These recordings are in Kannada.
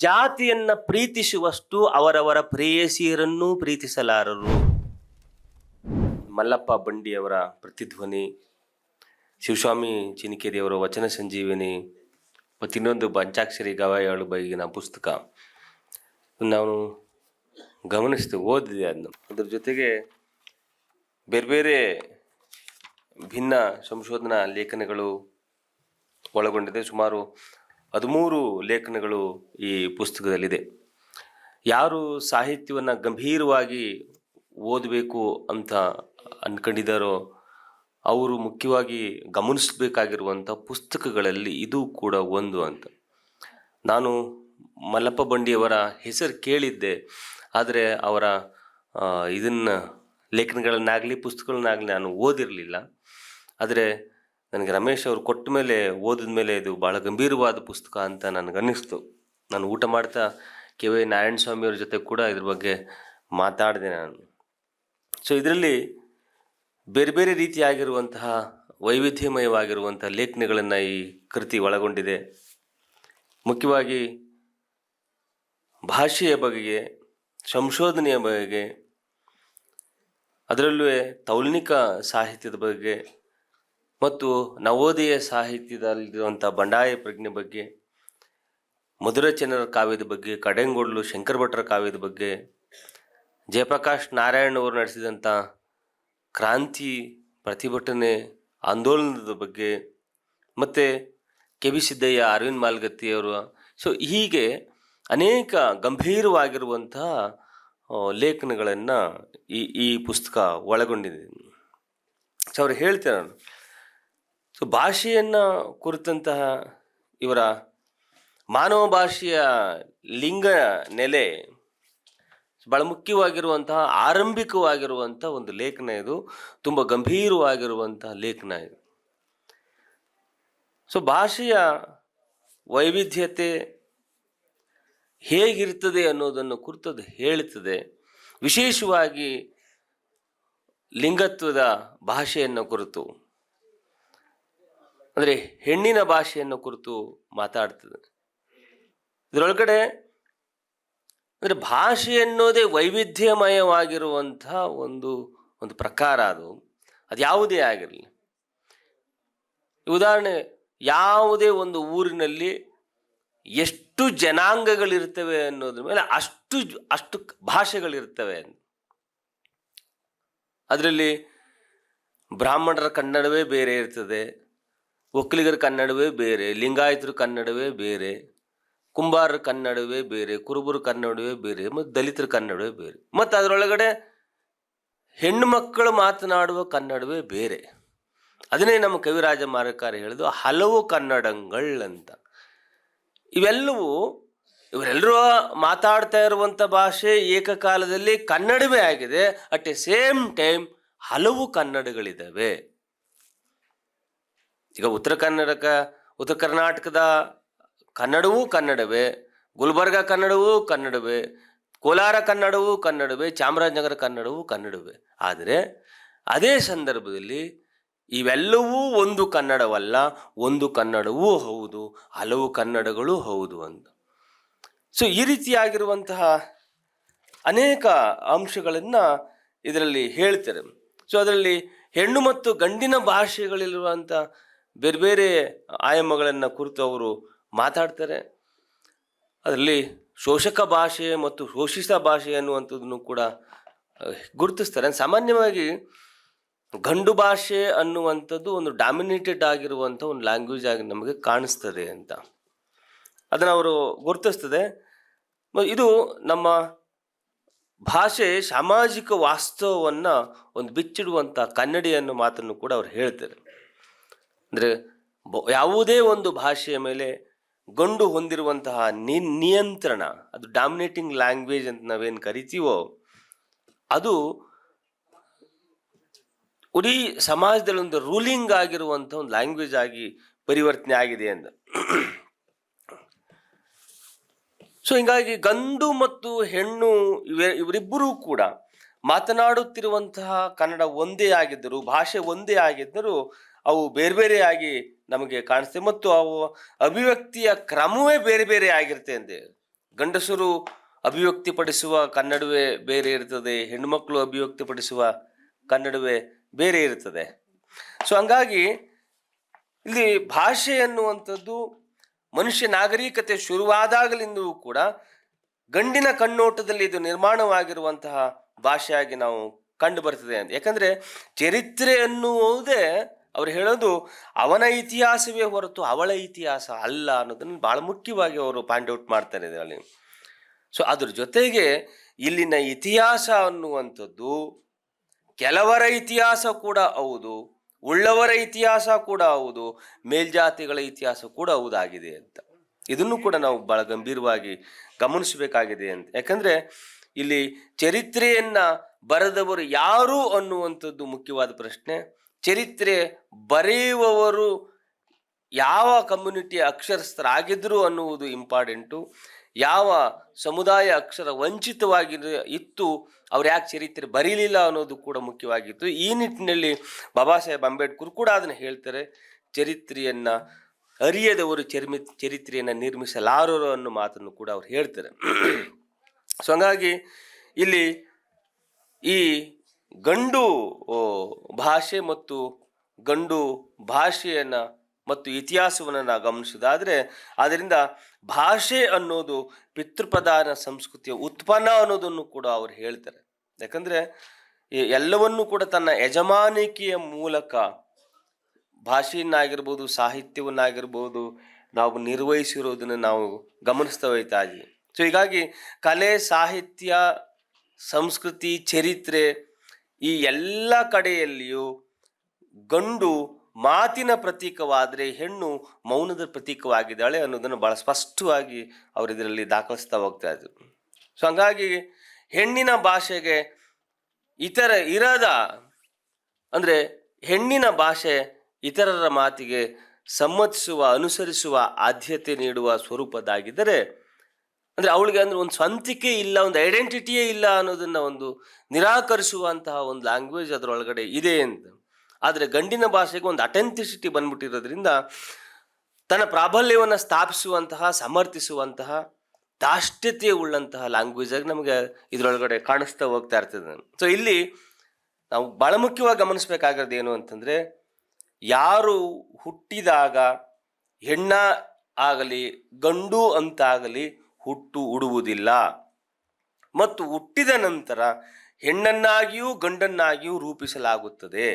ಜಾತಿಯನ್ನ ಪ್ರೀತಿಸುವಷ್ಟು ಅವರವರ ಪ್ರೇಯಸಿಯರನ್ನೂ ಪ್ರೀತಿಸಲಾರರು. ಮಲ್ಲಪ್ಪ ಬಂಡಿಯವರ ಪ್ರತಿಧ್ವನಿ, ಶಿವಸ್ವಾಮಿ ಚಿನಿಕೇರಿಯವರ ವಚನ ಸಂಜೀವಿನಿ ಮತ್ತು ಇನ್ನೊಂದು ಪಂಚಾಕ್ಷರಿ ಗವಾಯಿಗಳು ಬಗೆಗಿನ ಪುಸ್ತಕ ನಾನು ಗಮನಿಸಿದೆ, ಓದಿದೆ ಅದನ್ನು. ಅದ್ರ ಜೊತೆಗೆ ಬೇರೆ ಬೇರೆ ಭಿನ್ನ ಸಂಶೋಧನಾ ಲೇಖನಗಳು ಒಳಗೊಂಡಿದೆ. ಸುಮಾರು 13 ಲೇಖನಗಳು ಈ ಪುಸ್ತಕದಲ್ಲಿದೆ. ಯಾರು ಸಾಹಿತ್ಯವನ್ನು ಗಂಭೀರವಾಗಿ ಓದಬೇಕು ಅಂತ ಅಂದ್ಕೊಂಡಿದ್ದಾರೋ ಅವರು ಮುಖ್ಯವಾಗಿ ಗಮನಿಸಬೇಕಾಗಿರುವಂಥ ಪುಸ್ತಕಗಳಲ್ಲಿ ಇದು ಕೂಡ ಒಂದು ಅಂತ. ನಾನು ಮಲ್ಲಪ್ಪ ಬಂಡಿಯವರ ಹೆಸರು ಕೇಳಿದ್ದೆ, ಆದರೆ ಅವರ ಇದನ್ನು ಲೇಖನಗಳನ್ನಾಗಲಿ ಪುಸ್ತಕಗಳನ್ನಾಗಲಿ ನಾನು ಓದಿರಲಿಲ್ಲ. ಆದರೆ ನನಗೆ ರಮೇಶ್ ಅವರು ಕೊಟ್ಟ ಮೇಲೆ ಓದಿದ ಮೇಲೆ ಇದು ಭಾಳ ಗಂಭೀರವಾದ ಪುಸ್ತಕ ಅಂತ ನನಗನ್ನಿಸ್ತು. ನಾನು ಊಟ ಮಾಡ್ತಾ ಕೆ.ವಿ. ನಾರಾಯಣ ಸ್ವಾಮಿಯವ್ರ ಜೊತೆ ಕೂಡ ಇದ್ರ ಬಗ್ಗೆ ಮಾತಾಡಿದೆ ನಾನು. ಸೊ ಇದರಲ್ಲಿ ಬೇರೆ ಬೇರೆ ರೀತಿಯಾಗಿರುವಂತಹ ವೈವಿಧ್ಯಮಯವಾಗಿರುವಂಥ ಲೇಖನಗಳನ್ನು ಈ ಕೃತಿ ಒಳಗೊಂಡಿದೆ. ಮುಖ್ಯವಾಗಿ ಭಾಷೆಯ ಬಗೆಗೆ, ಸಂಶೋಧನೆಯ ಬಗೆಗೆ, ಅದರಲ್ಲೂ ತೌಲನಿಕ ಸಾಹಿತ್ಯದ ಬಗ್ಗೆ ಮತ್ತು ನವೋದಯ ಸಾಹಿತ್ಯದಲ್ಲಿರುವಂಥ ಬಂಡಾಯ ಪ್ರಜ್ಞೆ ಬಗ್ಗೆ, ಮಧುರಚನ್ನರ ಕಾವ್ಯದ ಬಗ್ಗೆ, ಕಡೆಂಗೊಡ್ಲು ಶಂಕರ ಭಟ್ರ ಕಾವ್ಯದ ಬಗ್ಗೆ, ಜಯಪ್ರಕಾಶ್ ನಾರಾಯಣ್ ಅವರು ನಡೆಸಿದಂಥ ಕ್ರಾಂತಿ ಪ್ರತಿಭಟನೆ ಆಂದೋಲನದ ಬಗ್ಗೆ, ಮತ್ತು ಕೆ.ಬಿ. ಸಿದ್ದಯ್ಯ, ಅರವಿಂದ್ ಮಾಲ್ಗತ್ತಿಯವರು, ಸೊ ಹೀಗೆ ಅನೇಕ ಗಂಭೀರವಾಗಿರುವಂತಹ ಲೇಖನಗಳನ್ನು ಈ ಪುಸ್ತಕ ಒಳಗೊಂಡಿದೆ. ಸೊ ಅವ್ರು ಹೇಳ್ತಾರೆ, ನಾನು ಸೊ ಭಾಷೆಯನ್ನು ಕುರಿತಂತಹ ಇವರ ಮಾನವ ಭಾಷೆಯ ಲಿಂಗ ನೆಲೆ ಭಾಳ ಮುಖ್ಯವಾಗಿರುವಂತಹ ಆರಂಭಿಕವಾಗಿರುವಂಥ ಒಂದು ಲೇಖನ ಇದು. ತುಂಬ ಗಂಭೀರವಾಗಿರುವಂತಹ ಲೇಖನ ಇದು. ಸೊ ಭಾಷೆಯ ವೈವಿಧ್ಯತೆ ಹೇಗಿರ್ತದೆ ಅನ್ನೋದನ್ನು ಕುರಿತದ್ದು ಹೇಳುತ್ತದೆ. ವಿಶೇಷವಾಗಿ ಲಿಂಗತ್ವದ ಭಾಷೆಯನ್ನು ಕುರಿತು, ಅಂದರೆ ಹೆಣ್ಣಿನ ಭಾಷೆಯನ್ನು ಕುರಿತು ಮಾತಾಡ್ತದೆ. ಇದರೊಳಗಡೆ ಅಂದರೆ ಭಾಷೆ ಅನ್ನೋದೇ ವೈವಿಧ್ಯಮಯವಾಗಿರುವಂಥ ಒಂದು ಪ್ರಕಾರ. ಅದು ಯಾವುದೇ ಆಗಿರಲಿ. ಉದಾಹರಣೆ, ಯಾವುದೇ ಒಂದು ಊರಿನಲ್ಲಿ ಎಷ್ಟು ಜನಾಂಗಗಳಿರ್ತವೆ ಅನ್ನೋದ್ರ ಮೇಲೆ ಅಷ್ಟು ಭಾಷೆಗಳಿರ್ತವೆ. ಅದರಲ್ಲಿ ಬ್ರಾಹ್ಮಣರ ಕನ್ನಡವೇ ಬೇರೆ ಇರ್ತದೆ, ಒಕ್ಕಲಿಗರ ಕನ್ನಡವೇ ಬೇರೆ, ಲಿಂಗಾಯತರ ಕನ್ನಡವೇ ಬೇರೆ, ಕುಂಬಾರರ ಕನ್ನಡವೇ ಬೇರೆ, ಕುರುಬರ ಕನ್ನಡವೇ ಬೇರೆ, ಮತ್ತು ದಲಿತರ ಕನ್ನಡವೇ ಬೇರೆ, ಮತ್ತು ಅದರೊಳಗಡೆ ಹೆಣ್ಣು ಮಕ್ಕಳು ಮಾತನಾಡುವ ಕನ್ನಡವೇ ಬೇರೆ. ಅದನ್ನೇ ನಮ್ಮ ಕವಿರಾಜ ಮಾರಕಾರ ಹೇಳಿದು ಹಲವು ಕನ್ನಡಗಳಂತ. ಇವರೆಲ್ಲರೂ ಮಾತಾಡ್ತಾ ಇರುವಂಥ ಭಾಷೆ ಏಕಕಾಲದಲ್ಲಿ ಕನ್ನಡವೇ ಆಗಿದೆ. ಅಟ್ ಎ ಸೇಮ್ ಟೈಮ್ ಹಲವು ಕನ್ನಡಗಳಿದ್ದಾವೆ. ಈಗ ಉತ್ತರ ಕರ್ನಾಟಕದ ಕನ್ನಡವೂ ಕನ್ನಡವೇ, ಗುಲ್ಬರ್ಗ ಕನ್ನಡವೂ ಕನ್ನಡವೇ, ಕೋಲಾರ ಕನ್ನಡವೂ ಕನ್ನಡವೇ, ಚಾಮರಾಜನಗರ ಕನ್ನಡವೂ ಕನ್ನಡವೇ. ಆದರೆ ಅದೇ ಸಂದರ್ಭದಲ್ಲಿ ಇವೆಲ್ಲವೂ ಒಂದು ಕನ್ನಡವಲ್ಲ, ಒಂದು ಕನ್ನಡವೂ ಹೌದು, ಹಲವು ಕನ್ನಡಗಳು ಹೌದು ಅಂತ. ಸೊ ಈ ರೀತಿಯಾಗಿರುವಂತಹ ಅನೇಕ ಅಂಶಗಳನ್ನು ಇದರಲ್ಲಿ ಹೇಳ್ತಾರೆ. ಸೊ ಅದರಲ್ಲಿ ಹೆಣ್ಣು ಮತ್ತು ಗಂಡಿನ ಭಾಷೆಗಳಿರುವಂಥ ಬೇರೆ ಬೇರೆ ಆಯಾಮಗಳನ್ನು ಕುರಿತು ಅವರು ಮಾತಾಡ್ತಾರೆ. ಅದರಲ್ಲಿ ಶೋಷಕ ಭಾಷೆ ಮತ್ತು ಶೋಷಿತ ಭಾಷೆ ಅನ್ನುವಂಥದ್ದನ್ನು ಕೂಡ ಗುರುತಿಸ್ತಾರೆ. ಸಾಮಾನ್ಯವಾಗಿ ಗಂಡು ಭಾಷೆ ಅನ್ನುವಂಥದ್ದು ಒಂದು ಡಾಮಿನೇಟೆಡ್ ಆಗಿರುವಂಥ ಒಂದು ಲ್ಯಾಂಗ್ವೇಜ್ ಆಗಿ ನಮಗೆ ಕಾಣಿಸ್ತದೆ ಅಂತ ಅದನ್ನು ಅವರು ಗುರುತಿಸ್ತದೆ. ಇದು ನಮ್ಮ ಭಾಷೆ ಸಾಮಾಜಿಕ ವಾಸ್ತವವನ್ನು ಒಂದು ಬಿಚ್ಚಿಡುವಂಥ ಕನ್ನಡಿ ಅನ್ನೋ ಮಾತನ್ನು ಕೂಡ ಅವ್ರು ಹೇಳ್ತಾರೆ. ಅಂದರೆ ಯಾವುದೇ ಒಂದು ಭಾಷೆಯ ಮೇಲೆ ಗಂಡು ಹೊಂದಿರುವಂತಹ ನಿಯಂತ್ರಣ, ಅದು ಡಾಮಿನೇಟಿಂಗ್ ಲ್ಯಾಂಗ್ವೇಜ್ ಅಂತ ನಾವೇನು ಕರಿತೀವೋ, ಅದು ಇಡೀ ಸಮಾಜದಲ್ಲಿ ಒಂದು ರೂಲಿಂಗ್ ಆಗಿರುವಂಥ ಒಂದು ಲ್ಯಾಂಗ್ವೇಜ್ ಆಗಿ ಪರಿವರ್ತನೆ ಆಗಿದೆ ಅಂತ. ಸೊ ಹಿಂಗಾಗಿ ಗಂಡು ಮತ್ತು ಹೆಣ್ಣು ಇವರಿಬ್ಬರೂ ಕೂಡ ಮಾತನಾಡುತ್ತಿರುವಂತಹ ಕನ್ನಡ ಒಂದೇ ಆಗಿದ್ದರು, ಭಾಷೆ ಒಂದೇ ಆಗಿದ್ದರೂ ಅವು ಬೇರೆ ಬೇರೆಯಾಗಿ ನಮಗೆ ಕಾಣಿಸ್ತವೆ ಮತ್ತು ಅವು ಅಭಿವ್ಯಕ್ತಿಯ ಕ್ರಮವೇ ಬೇರೆ ಬೇರೆ ಆಗಿರುತ್ತೆ ಅಂತೆ. ಗಂಡಸರು ಅಭಿವ್ಯಕ್ತಿಪಡಿಸುವ ಕನ್ನಡವೇ ಬೇರೆ ಇರ್ತದೆ, ಹೆಣ್ಮಕ್ಳು ಅಭಿವ್ಯಕ್ತಿಪಡಿಸುವ ಕನ್ನಡವೇ ಬೇರೆ ಇರ್ತದೆ. ಸೊ ಹಂಗಾಗಿ ಇಲ್ಲಿ ಭಾಷೆ ಅನ್ನುವಂಥದ್ದು ಮನುಷ್ಯ ನಾಗರಿಕತೆ ಶುರುವಾದಾಗಲಿಂದಲೂ ಕೂಡ ಗಂಡಿನ ಕಣ್ಣೋಟದಲ್ಲಿ ಇದು ನಿರ್ಮಾಣವಾಗಿರುವಂತಹ ಭಾಷೆಯಾಗಿ ನಾವು ಕಂಡು ಬರ್ತದೆ ಅಂತ. ಯಾಕಂದರೆ ಚರಿತ್ರೆ ಅನ್ನುವುದೇ ಅವ್ರು ಹೇಳೋದು ಅವನ ಇತಿಹಾಸವೇ ಹೊರತು ಅವಳ ಇತಿಹಾಸ ಅಲ್ಲ ಅನ್ನೋದನ್ನು ಭಾಳ ಮುಖ್ಯವಾಗಿ ಅವರು ಪಾಯಿಂಟ್ ಔಟ್ ಮಾಡ್ತಾರೆ ಇದರಲ್ಲಿ. ಸೊ ಅದ್ರ ಜೊತೆಗೆ ಇಲ್ಲಿನ ಇತಿಹಾಸ ಅನ್ನುವಂಥದ್ದು ಕೆಲವರ ಇತಿಹಾಸ ಕೂಡ ಹೌದು, ಉಳ್ಳವರ ಇತಿಹಾಸ ಕೂಡ ಹೌದು, ಮೇಲ್ಜಾತಿಗಳ ಇತಿಹಾಸ ಕೂಡ ಹೌದಾಗಿದೆ ಅಂತ. ಇದನ್ನು ಕೂಡ ನಾವು ಭಾಳ ಗಂಭೀರವಾಗಿ ಗಮನಿಸಬೇಕಾಗಿದೆ ಅಂತ. ಯಾಕಂದರೆ ಇಲ್ಲಿ ಚರಿತ್ರೆಯನ್ನು ಬರೆದವರು ಯಾರು ಅನ್ನುವಂಥದ್ದು ಮುಖ್ಯವಾದ ಪ್ರಶ್ನೆ. ಚರಿತ್ರೆ ಬರೆಯುವವರು ಯಾವ ಕಮ್ಯುನಿಟಿಯ ಅಕ್ಷರಸ್ಥರಾಗಿದ್ದರು ಅನ್ನುವುದು ಇಂಪಾರ್ಟೆಂಟು. ಯಾವ ಸಮುದಾಯ ಅಕ್ಷರ ವಂಚಿತವಾಗಿ ಇತ್ತು, ಅವ್ರು ಯಾಕೆ ಚರಿತ್ರೆ ಬರೀಲಿಲ್ಲ ಅನ್ನೋದು ಕೂಡ ಮುಖ್ಯವಾಗಿತ್ತು. ಈ ನಿಟ್ಟಿನಲ್ಲಿ ಬಾಬಾ ಸಾಹೇಬ್ ಅಂಬೇಡ್ಕರ್ ಕೂಡ ಅದನ್ನು ಹೇಳ್ತಾರೆ, ಚರಿತ್ರೆಯನ್ನು ಅರಿಯದವರು ಚರಿತ್ರೆಯನ್ನು ನಿರ್ಮಿಸಲಾರರು ಅನ್ನೋ ಮಾತನ್ನು ಕೂಡ ಅವ್ರು ಹೇಳ್ತಾರೆ. ಸೊ ಹಂಗಾಗಿ ಇಲ್ಲಿ ಈ ಗಂಡು ಭಾಷೆ ಮತ್ತು ಗಂಡು ಭಾಷೆಯನ್ನು ಮತ್ತು ಇತಿಹಾಸವನ್ನು ನಾವು ಗಮನಿಸೋದಾದರೆ ಅದರಿಂದ ಭಾಷೆ ಅನ್ನೋದು ಪಿತೃಪ್ರಧಾನ ಸಂಸ್ಕೃತಿಯ ಉತ್ಪನ್ನ ಅನ್ನೋದನ್ನು ಕೂಡ ಅವರು ಹೇಳ್ತಾರೆ. ಯಾಕಂದರೆ ಎಲ್ಲವನ್ನೂ ಕೂಡ ತನ್ನ ಯಜಮಾನಿಕೆಯ ಮೂಲಕ ಭಾಷೆಯನ್ನಾಗಿರ್ಬೋದು, ಸಾಹಿತ್ಯವನ್ನಾಗಿರ್ಬೋದು ನಾವು ನಿರ್ವಹಿಸಿರೋದನ್ನು ನಾವು ಗಮನಿಸ್ತಾ ಹೋಗ್ತಾ ಇದ್ದೀವಿ. ಸೊ ಹೀಗಾಗಿ ಕಲೆ, ಸಾಹಿತ್ಯ, ಸಂಸ್ಕೃತಿ, ಚರಿತ್ರೆ ಈ ಎಲ್ಲ ಕಡೆಯಲ್ಲಿಯೂ ಗಂಡು ಮಾತಿನ ಪ್ರತೀಕವಾದರೆ ಹೆಣ್ಣು ಮೌನದ ಪ್ರತೀಕವಾಗಿದ್ದಾಳೆ ಅನ್ನೋದನ್ನು ಭಾಳ ಸ್ಪಷ್ಟವಾಗಿ ಅವರು ಇದರಲ್ಲಿ ದಾಖಲಿಸ್ತಾ ಹೋಗ್ತಾ ಇದ್ರು. ಸೊ ಹಂಗಾಗಿ ಹೆಣ್ಣಿನ ಭಾಷೆಗೆ ಅಂದರೆ ಹೆಣ್ಣಿನ ಭಾಷೆ ಇತರರ ಮಾತಿಗೆ ಸಮ್ಮತಿಸುವ, ಅನುಸರಿಸುವ, ಆದ್ಯತೆ ನೀಡುವ ಸ್ವರೂಪದಾಗಿದ್ದರೆ, ಅಂದರೆ ಅವಳಿಗೆ ಅಂದರೆ ಒಂದು ಸ್ವಂತಿಕೆ ಇಲ್ಲ, ಒಂದು ಐಡೆಂಟಿಟಿಯೇ ಇಲ್ಲ ಅನ್ನೋದನ್ನು ಒಂದು ನಿರಾಕರಿಸುವಂತಹ ಒಂದು ಲ್ಯಾಂಗ್ವೇಜ್ ಅದರೊಳಗಡೆ ಇದೆ ಅಂತ. ಆದರೆ ಗಂಡಿನ ಭಾಷೆಗೆ ಒಂದು ಅಥೆಂಟಿಸಿಟಿ ಬಂದ್ಬಿಟ್ಟಿರೋದ್ರಿಂದ ತನ್ನ ಪ್ರಾಬಲ್ಯವನ್ನು ಸ್ಥಾಪಿಸುವಂತಹ, ಸಮರ್ಥಿಸುವಂತಹ ದಾಷ್ಟ್ಯತೆ ಉಳ್ಳಂತಹ ಲ್ಯಾಂಗ್ವೇಜಾಗಿ ನಮಗೆ ಇದರೊಳಗಡೆ ಕಾಣಿಸ್ತಾ ಹೋಗ್ತಾ ಇರ್ತದೆ. ಸೊ ಇಲ್ಲಿ ನಾವು ಭಾಳ ಮುಖ್ಯವಾಗಿ ಗಮನಿಸಬೇಕಾಗಿರೋದು ಏನು ಅಂತಂದರೆ, ಯಾರು ಹುಟ್ಟಿದಾಗ ಹೆಣ್ಣ ಆಗಲಿ ಗಂಡು ಅಂತಾಗಲಿ ಹುಡುವುದಿಲ್ಲ, ಮತ್ತು ಹುಟ್ಟಿದ ನಂತರ ಹೆಣ್ಣನ್ನಾಗಿಯೂ ಗಂಡನ್ನಾಗಿಯೂ ರೂಪಿಸಲಾಗುತ್ತದೆ.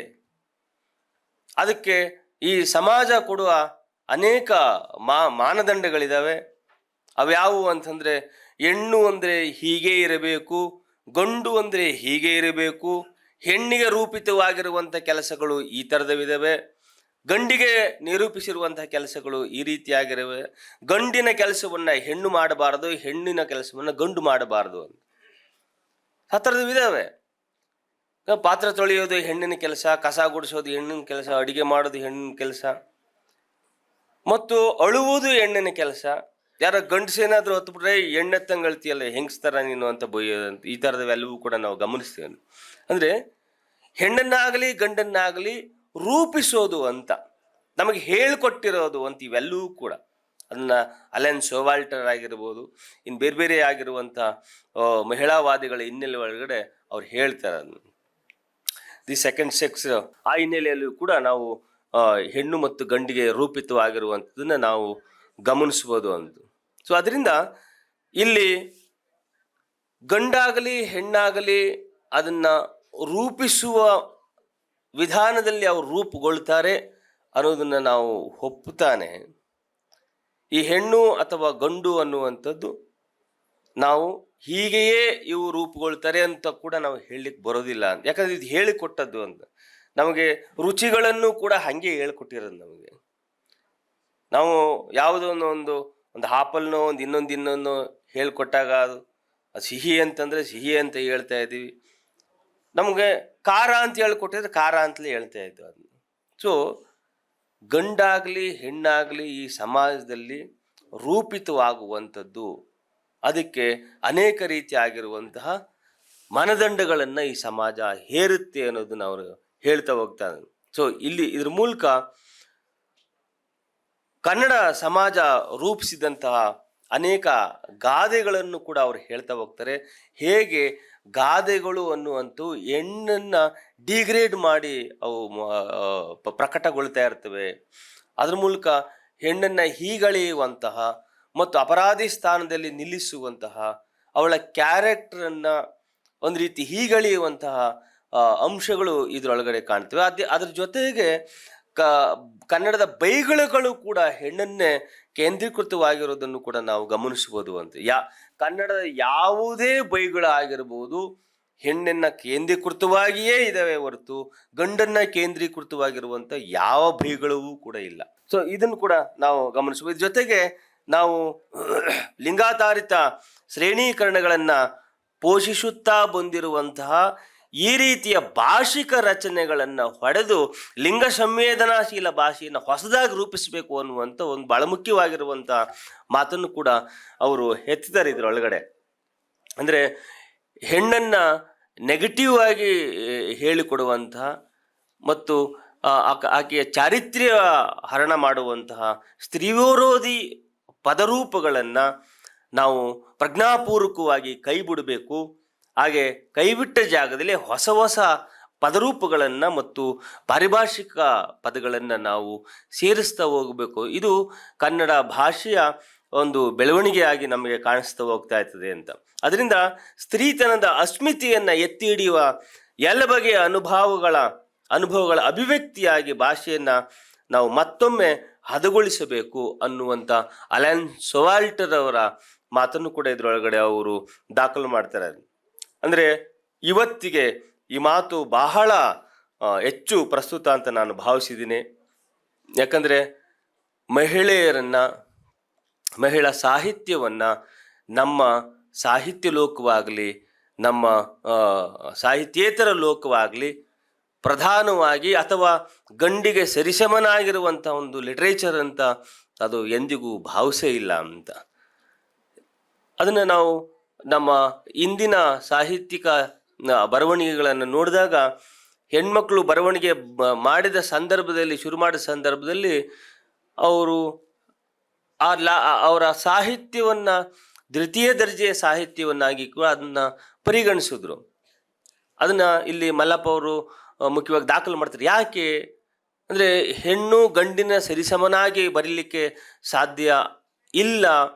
ಅದಕ್ಕೆ ಈ ಸಮಾಜ ಕೊಡುವ ಅನೇಕ ಮಾನದಂಡಗಳಿದ್ದಾವೆ. ಅವ್ಯಾವುವು ಅಂತಂದರೆ, ಹೆಣ್ಣು ಅಂದರೆ ಹೀಗೆ ಇರಬೇಕು, ಗಂಡು ಅಂದರೆ ಹೀಗೆ ಇರಬೇಕು, ಹೆಣ್ಣಿಗೆ ರೂಪಿತವಾಗಿರುವಂಥ ಕೆಲಸಗಳು ಈ ಥರದವಿದ್ದಾವೆ, ಗಂಡಿಗೆ ನಿರೂಪಿಸಿರುವಂತಹ ಕೆಲಸಗಳು ಈ ರೀತಿಯಾಗಿರುವೆ, ಗಂಡಿನ ಕೆಲಸವನ್ನು ಹೆಣ್ಣು ಮಾಡಬಾರದು, ಹೆಣ್ಣಿನ ಕೆಲಸವನ್ನು ಗಂಡು ಮಾಡಬಾರದು ಅಂತ ಆ ಥರದವಿದ್ದಾವೆ. ಪಾತ್ರೆ ತೊಳೆಯೋದು ಹೆಣ್ಣಿನ ಕೆಲಸ, ಕಸ ಗುಡಿಸೋದು ಹೆಣ್ಣಿನ ಕೆಲಸ, ಅಡುಗೆ ಮಾಡೋದು ಹೆಣ್ಣಿನ ಕೆಲಸ, ಮತ್ತು ಅಳುವುದು ಹೆಣ್ಣಿನ ಕೆಲಸ. ಯಾರೋ ಗಂಡಸೇನಾದರೂ ಹೊತ್ಬಿಟ್ರೆ ಎಣ್ಣೆತ್ತಂಗೆ ಅಳ್ತೀಯಲ್ಲ, ಹೆಂಗಸ್ತರ ನೀನು ಅಂತ ಬೈಯೋದಂತ, ಈ ಥರದವೆಲ್ಲವೂ ಕೂಡ ನಾವು ಗಮನಿಸ್ತೇವೆ. ಅಂದರೆ ಹೆಣ್ಣನ್ನಾಗಲಿ ಗಂಡನ್ನಾಗಲಿ ರೂಪಿಸೋದು ಅಂತ ನಮಗೆ ಹೇಳಿಕೊಟ್ಟಿರೋದು ಅಂತ ಇವೆಲ್ಲವೂ ಕೂಡ. ಅದನ್ನು ಅಲೆನ್ ಸೋವಾಲ್ಟರ್ ಆಗಿರ್ಬೋದು, ಇನ್ನು ಬೇರೆ ಬೇರೆ ಆಗಿರುವಂಥ ಮಹಿಳಾವಾದಿಗಳ ಹಿನ್ನೆಲೆ ಒಳಗಡೆ ಅವ್ರು ಹೇಳ್ತಾರೆ ಅದನ್ನು. ದಿ ಸೆಕೆಂಡ್ ಸೆಕ್ಸ್ ಆ ಹಿನ್ನೆಲೆಯಲ್ಲೂ ಕೂಡ ನಾವು ಹೆಣ್ಣು ಮತ್ತು ಗಂಡಿಗೆ ರೂಪಿತವಾಗಿರುವಂಥದ್ದನ್ನು ನಾವು ಗಮನಿಸ್ಬೋದು ಅಂತ. ಸೊ ಅದರಿಂದ ಇಲ್ಲಿ ಗಂಡಾಗಲಿ ಹೆಣ್ಣಾಗಲಿ ಅದನ್ನು ರೂಪಿಸುವ ವಿಧಾನದಲ್ಲಿ ಅವರು ರೂಪುಗೊಳ್ತಾರೆ ಅನ್ನೋದನ್ನು ನಾವು ಒಪ್ಪುತ್ತಾನೆ. ಈ ಹೆಣ್ಣು ಅಥವಾ ಗಂಡು ಅನ್ನುವಂಥದ್ದು ನಾವು ಹೀಗೆಯೇ ಇವು ರೂಪುಗೊಳ್ತಾರೆ ಅಂತ ಕೂಡ ನಾವು ಹೇಳಲಿಕ್ಕೆ ಬರೋದಿಲ್ಲ ಅಂತ. ಯಾಕಂದರೆ ಇದು ಹೇಳಿಕೊಟ್ಟದ್ದು ಅಂತ. ನಮಗೆ ರುಚಿಗಳನ್ನು ಕೂಡ ಹಾಗೆ ಹೇಳ್ಕೊಟ್ಟಿರೋದು ನಮಗೆ. ನಾವು ಯಾವುದೋ ಒಂದು ಆಪಲ್ನೋ ಒಂದು ಇನ್ನೊಂದು ಹೇಳ್ಕೊಟ್ಟಾಗ ಅದು ಸಿಹಿ ಅಂತಂದರೆ ಸಿಹಿ ಅಂತ ಹೇಳ್ತಾ ಇದ್ದೀವಿ, ನಮಗೆ ಖಾರ ಅಂತ ಹೇಳ್ಕೊಟ್ಟಿದ್ರೆ ಖಾರ ಅಂತಲೇ ಹೇಳ್ತಾ ಇದ್ದೀವಿ ಅದನ್ನು. ಸೊ ಗಂಡಾಗಲಿ ಹೆಣ್ಣಾಗಲಿ ಈ ಸಮಾಜದಲ್ಲಿ ರೂಪಿತವಾಗುವಂಥದ್ದು, ಅದಕ್ಕೆ ಅನೇಕ ರೀತಿಯಾಗಿರುವಂತಹ ಮಾನದಂಡಗಳನ್ನು ಈ ಸಮಾಜ ಹೇರುತ್ತೆ ಅನ್ನೋದನ್ನು ಅವರು ಹೇಳ್ತಾ ಹೋಗ್ತಾರೆ. ಸೊ ಇಲ್ಲಿ ಇದ್ರ ಮೂಲಕ ಕನ್ನಡ ಸಮಾಜ ರೂಪಿಸಿದಂತಹ ಅನೇಕ ಗಾದೆಗಳನ್ನು ಕೂಡ ಅವರು ಹೇಳ್ತಾ ಹೋಗ್ತಾರೆ. ಹೇಗೆ ಗಾದೆಗಳು ಅನ್ನುವಂಥವು ಹೆಣ್ಣನ್ನು ಡಿಗ್ರೇಡ್ ಮಾಡಿ ಅವು ಪ್ರಕಟಗೊಳ್ತಾ ಇರ್ತವೆ. ಅದ್ರ ಮೂಲಕ ಹೆಣ್ಣನ್ನು ಹೀಗಳೆಯುವಂತಹ ಮತ್ತು ಅಪರಾಧಿ ಸ್ಥಾನದಲ್ಲಿ ನಿಲ್ಲಿಸುವಂತಹ, ಅವಳ ಕ್ಯಾರೆಕ್ಟರನ್ನು ಒಂದು ರೀತಿ ಹೀಗಳೆಯುವಂತಹ ಅಂಶಗಳು ಇದರೊಳಗಡೆ ಕಾಣ್ತವೆ. ಅದ್ರ ಜೊತೆಗೆ ಕನ್ನಡದ ಬೈಗುಳಗಳು ಕೂಡ ಹೆಣ್ಣನ್ನೇ ಕೇಂದ್ರೀಕೃತವಾಗಿರೋದನ್ನು ಕೂಡ ನಾವು ಗಮನಿಸ್ಬೋದು ಅಂತ. ಕನ್ನಡದ ಯಾವುದೇ ಬೈಗುಳ ಆಗಿರ್ಬೋದು ಹೆಣ್ಣನ್ನ ಕೇಂದ್ರೀಕೃತವಾಗಿಯೇ ಇದಾವೆ ಹೊರತು ಗಂಡನ್ನ ಕೇಂದ್ರೀಕೃತವಾಗಿರುವಂಥ ಯಾವ ಬೈಗಳವೂ ಕೂಡ ಇಲ್ಲ. ಸೊ ಇದನ್ನು ಕೂಡ ನಾವು ಗಮನಿಸ್ಬೋದು. ಜೊತೆಗೆ ನಾವು ಲಿಂಗಾಧಾರಿತ ಶ್ರೇಣೀಕರಣಗಳನ್ನು ಪೋಷಿಸುತ್ತಾ ಬಂದಿರುವಂತಹ ಈ ರೀತಿಯ ಭಾಷಿಕ ರಚನೆಗಳನ್ನು ಹೊಡೆದು ಲಿಂಗ ಸಂವೇದನಾಶೀಲ ಭಾಷೆಯನ್ನು ಹೊಸದಾಗಿ ರೂಪಿಸಬೇಕು ಅನ್ನುವಂಥ ಒಂದು ಬಹಳ ಮುಖ್ಯವಾಗಿರುವಂಥ ಮಾತನ್ನು ಕೂಡ ಅವರು ಎತ್ತಿದ್ದಾರೆ ಇದರೊಳಗಡೆ. ಅಂದರೆ ಹೆಣ್ಣನ್ನು ನೆಗೆಟಿವ್ ಆಗಿ ಹೇಳಿಕೊಡುವಂತಹ ಮತ್ತು ಆಕೆಯ ಚಾರಿತ್ರ್ಯ ಹರಣ ಮಾಡುವಂತಹ ಸ್ತ್ರೀವಿರೋಧಿ ಪದರೂಪಗಳನ್ನು ನಾವು ಪ್ರಜ್ಞಾಪೂರ್ವಕವಾಗಿ ಕೈ ಬಿಡಬೇಕು. ಹಾಗೆ ಕೈಬಿಟ್ಟ ಜಾಗದಲ್ಲಿ ಹೊಸ ಹೊಸ ಪದರೂಪಗಳನ್ನು ಮತ್ತು ಪಾರಿಭಾಷಿಕ ಪದಗಳನ್ನು ನಾವು ಸೇರಿಸ್ತಾ ಹೋಗಬೇಕು. ಇದು ಕನ್ನಡ ಭಾಷೆಯ ಒಂದು ಬೆಳವಣಿಗೆಯಾಗಿ ನಮಗೆ ಕಾಣಿಸ್ತಾ ಹೋಗ್ತಾ ಇರ್ತದೆ ಅಂತ. ಅದರಿಂದ ಸ್ತ್ರೀತನದ ಅಸ್ಮಿತೆಯನ್ನು ಎತ್ತಿ ಹಿಡಿಯುವ ಎಲ್ಲ ಬಗೆಯ ಅನುಭವಗಳ ಅಭಿವ್ಯಕ್ತಿಯಾಗಿ ಭಾಷೆಯನ್ನು ನಾವು ಮತ್ತೊಮ್ಮೆ ಹದಗೊಳಿಸಬೇಕು ಅನ್ನುವಂಥ ಅಲೆನ್ ಸೊವಾಲ್ಟರ್ ಅವರ ಮಾತನ್ನು ಕೂಡ ಇದರೊಳಗಡೆ ಅವರು ದಾಖಲು ಮಾಡ್ತಾರೆ. ಅಂದರೆ ಇವತ್ತಿಗೆ ಈ ಮಾತು ಬಹಳ ಹೆಚ್ಚು ಪ್ರಸ್ತುತ ಅಂತ ನಾನು ಭಾವಿಸಿದ್ದೀನಿ. ಯಾಕಂದರೆ ಮಹಿಳಾ ಸಾಹಿತ್ಯವನ್ನು ನಮ್ಮ ಸಾಹಿತ್ಯ ಲೋಕವಾಗಲಿ ನಮ್ಮ ಸಾಹಿತ್ಯೇತರ ಲೋಕವಾಗಲಿ ಪ್ರಧಾನವಾಗಿ ಅಥವಾ ಗಂಡಿಗೆ ಸರಿಸಮನಾಗಿರುವಂಥ ಒಂದು ಲಿಟ್ರೇಚರ್ ಅಂತ ಅದು ಎಂದಿಗೂ ಭಾವಿಸೇ ಇಲ್ಲ ಅಂತ. ಅದನ್ನು ನಾವು ನಮ್ಮ ಇಂದಿನ ಸಾಹಿತ್ಯಿಕ ಬರವಣಿಗೆಗಳನ್ನು ನೋಡಿದಾಗ ಹೆಣ್ಮಕ್ಳು ಬರವಣಿಗೆ ಮಾಡಿದ ಸಂದರ್ಭದಲ್ಲಿ ಶುರು ಮಾಡಿದ ಸಂದರ್ಭದಲ್ಲಿ ಅವರು ಅವರ ಸಾಹಿತ್ಯವನ್ನು ದ್ವಿತೀಯ ದರ್ಜೆಯ ಸಾಹಿತ್ಯವನ್ನಾಗಿ ಕೂಡ ಅದನ್ನು ಪರಿಗಣಿಸಿದ್ರು. ಅದನ್ನು ಇಲ್ಲಿ ಮಲ್ಲಪ್ಪ ಅವರು ಮುಖ್ಯವಾಗಿ ದಾಖಲು ಮಾಡ್ತಾರೆ. ಯಾಕೆ ಅಂದರೆ ಹೆಣ್ಣು ಗಂಡಿನ ಸರಿಸಮನಾಗಿ ಬರೀಲಿಕ್ಕೆ ಸಾಧ್ಯ ಇಲ್ಲ,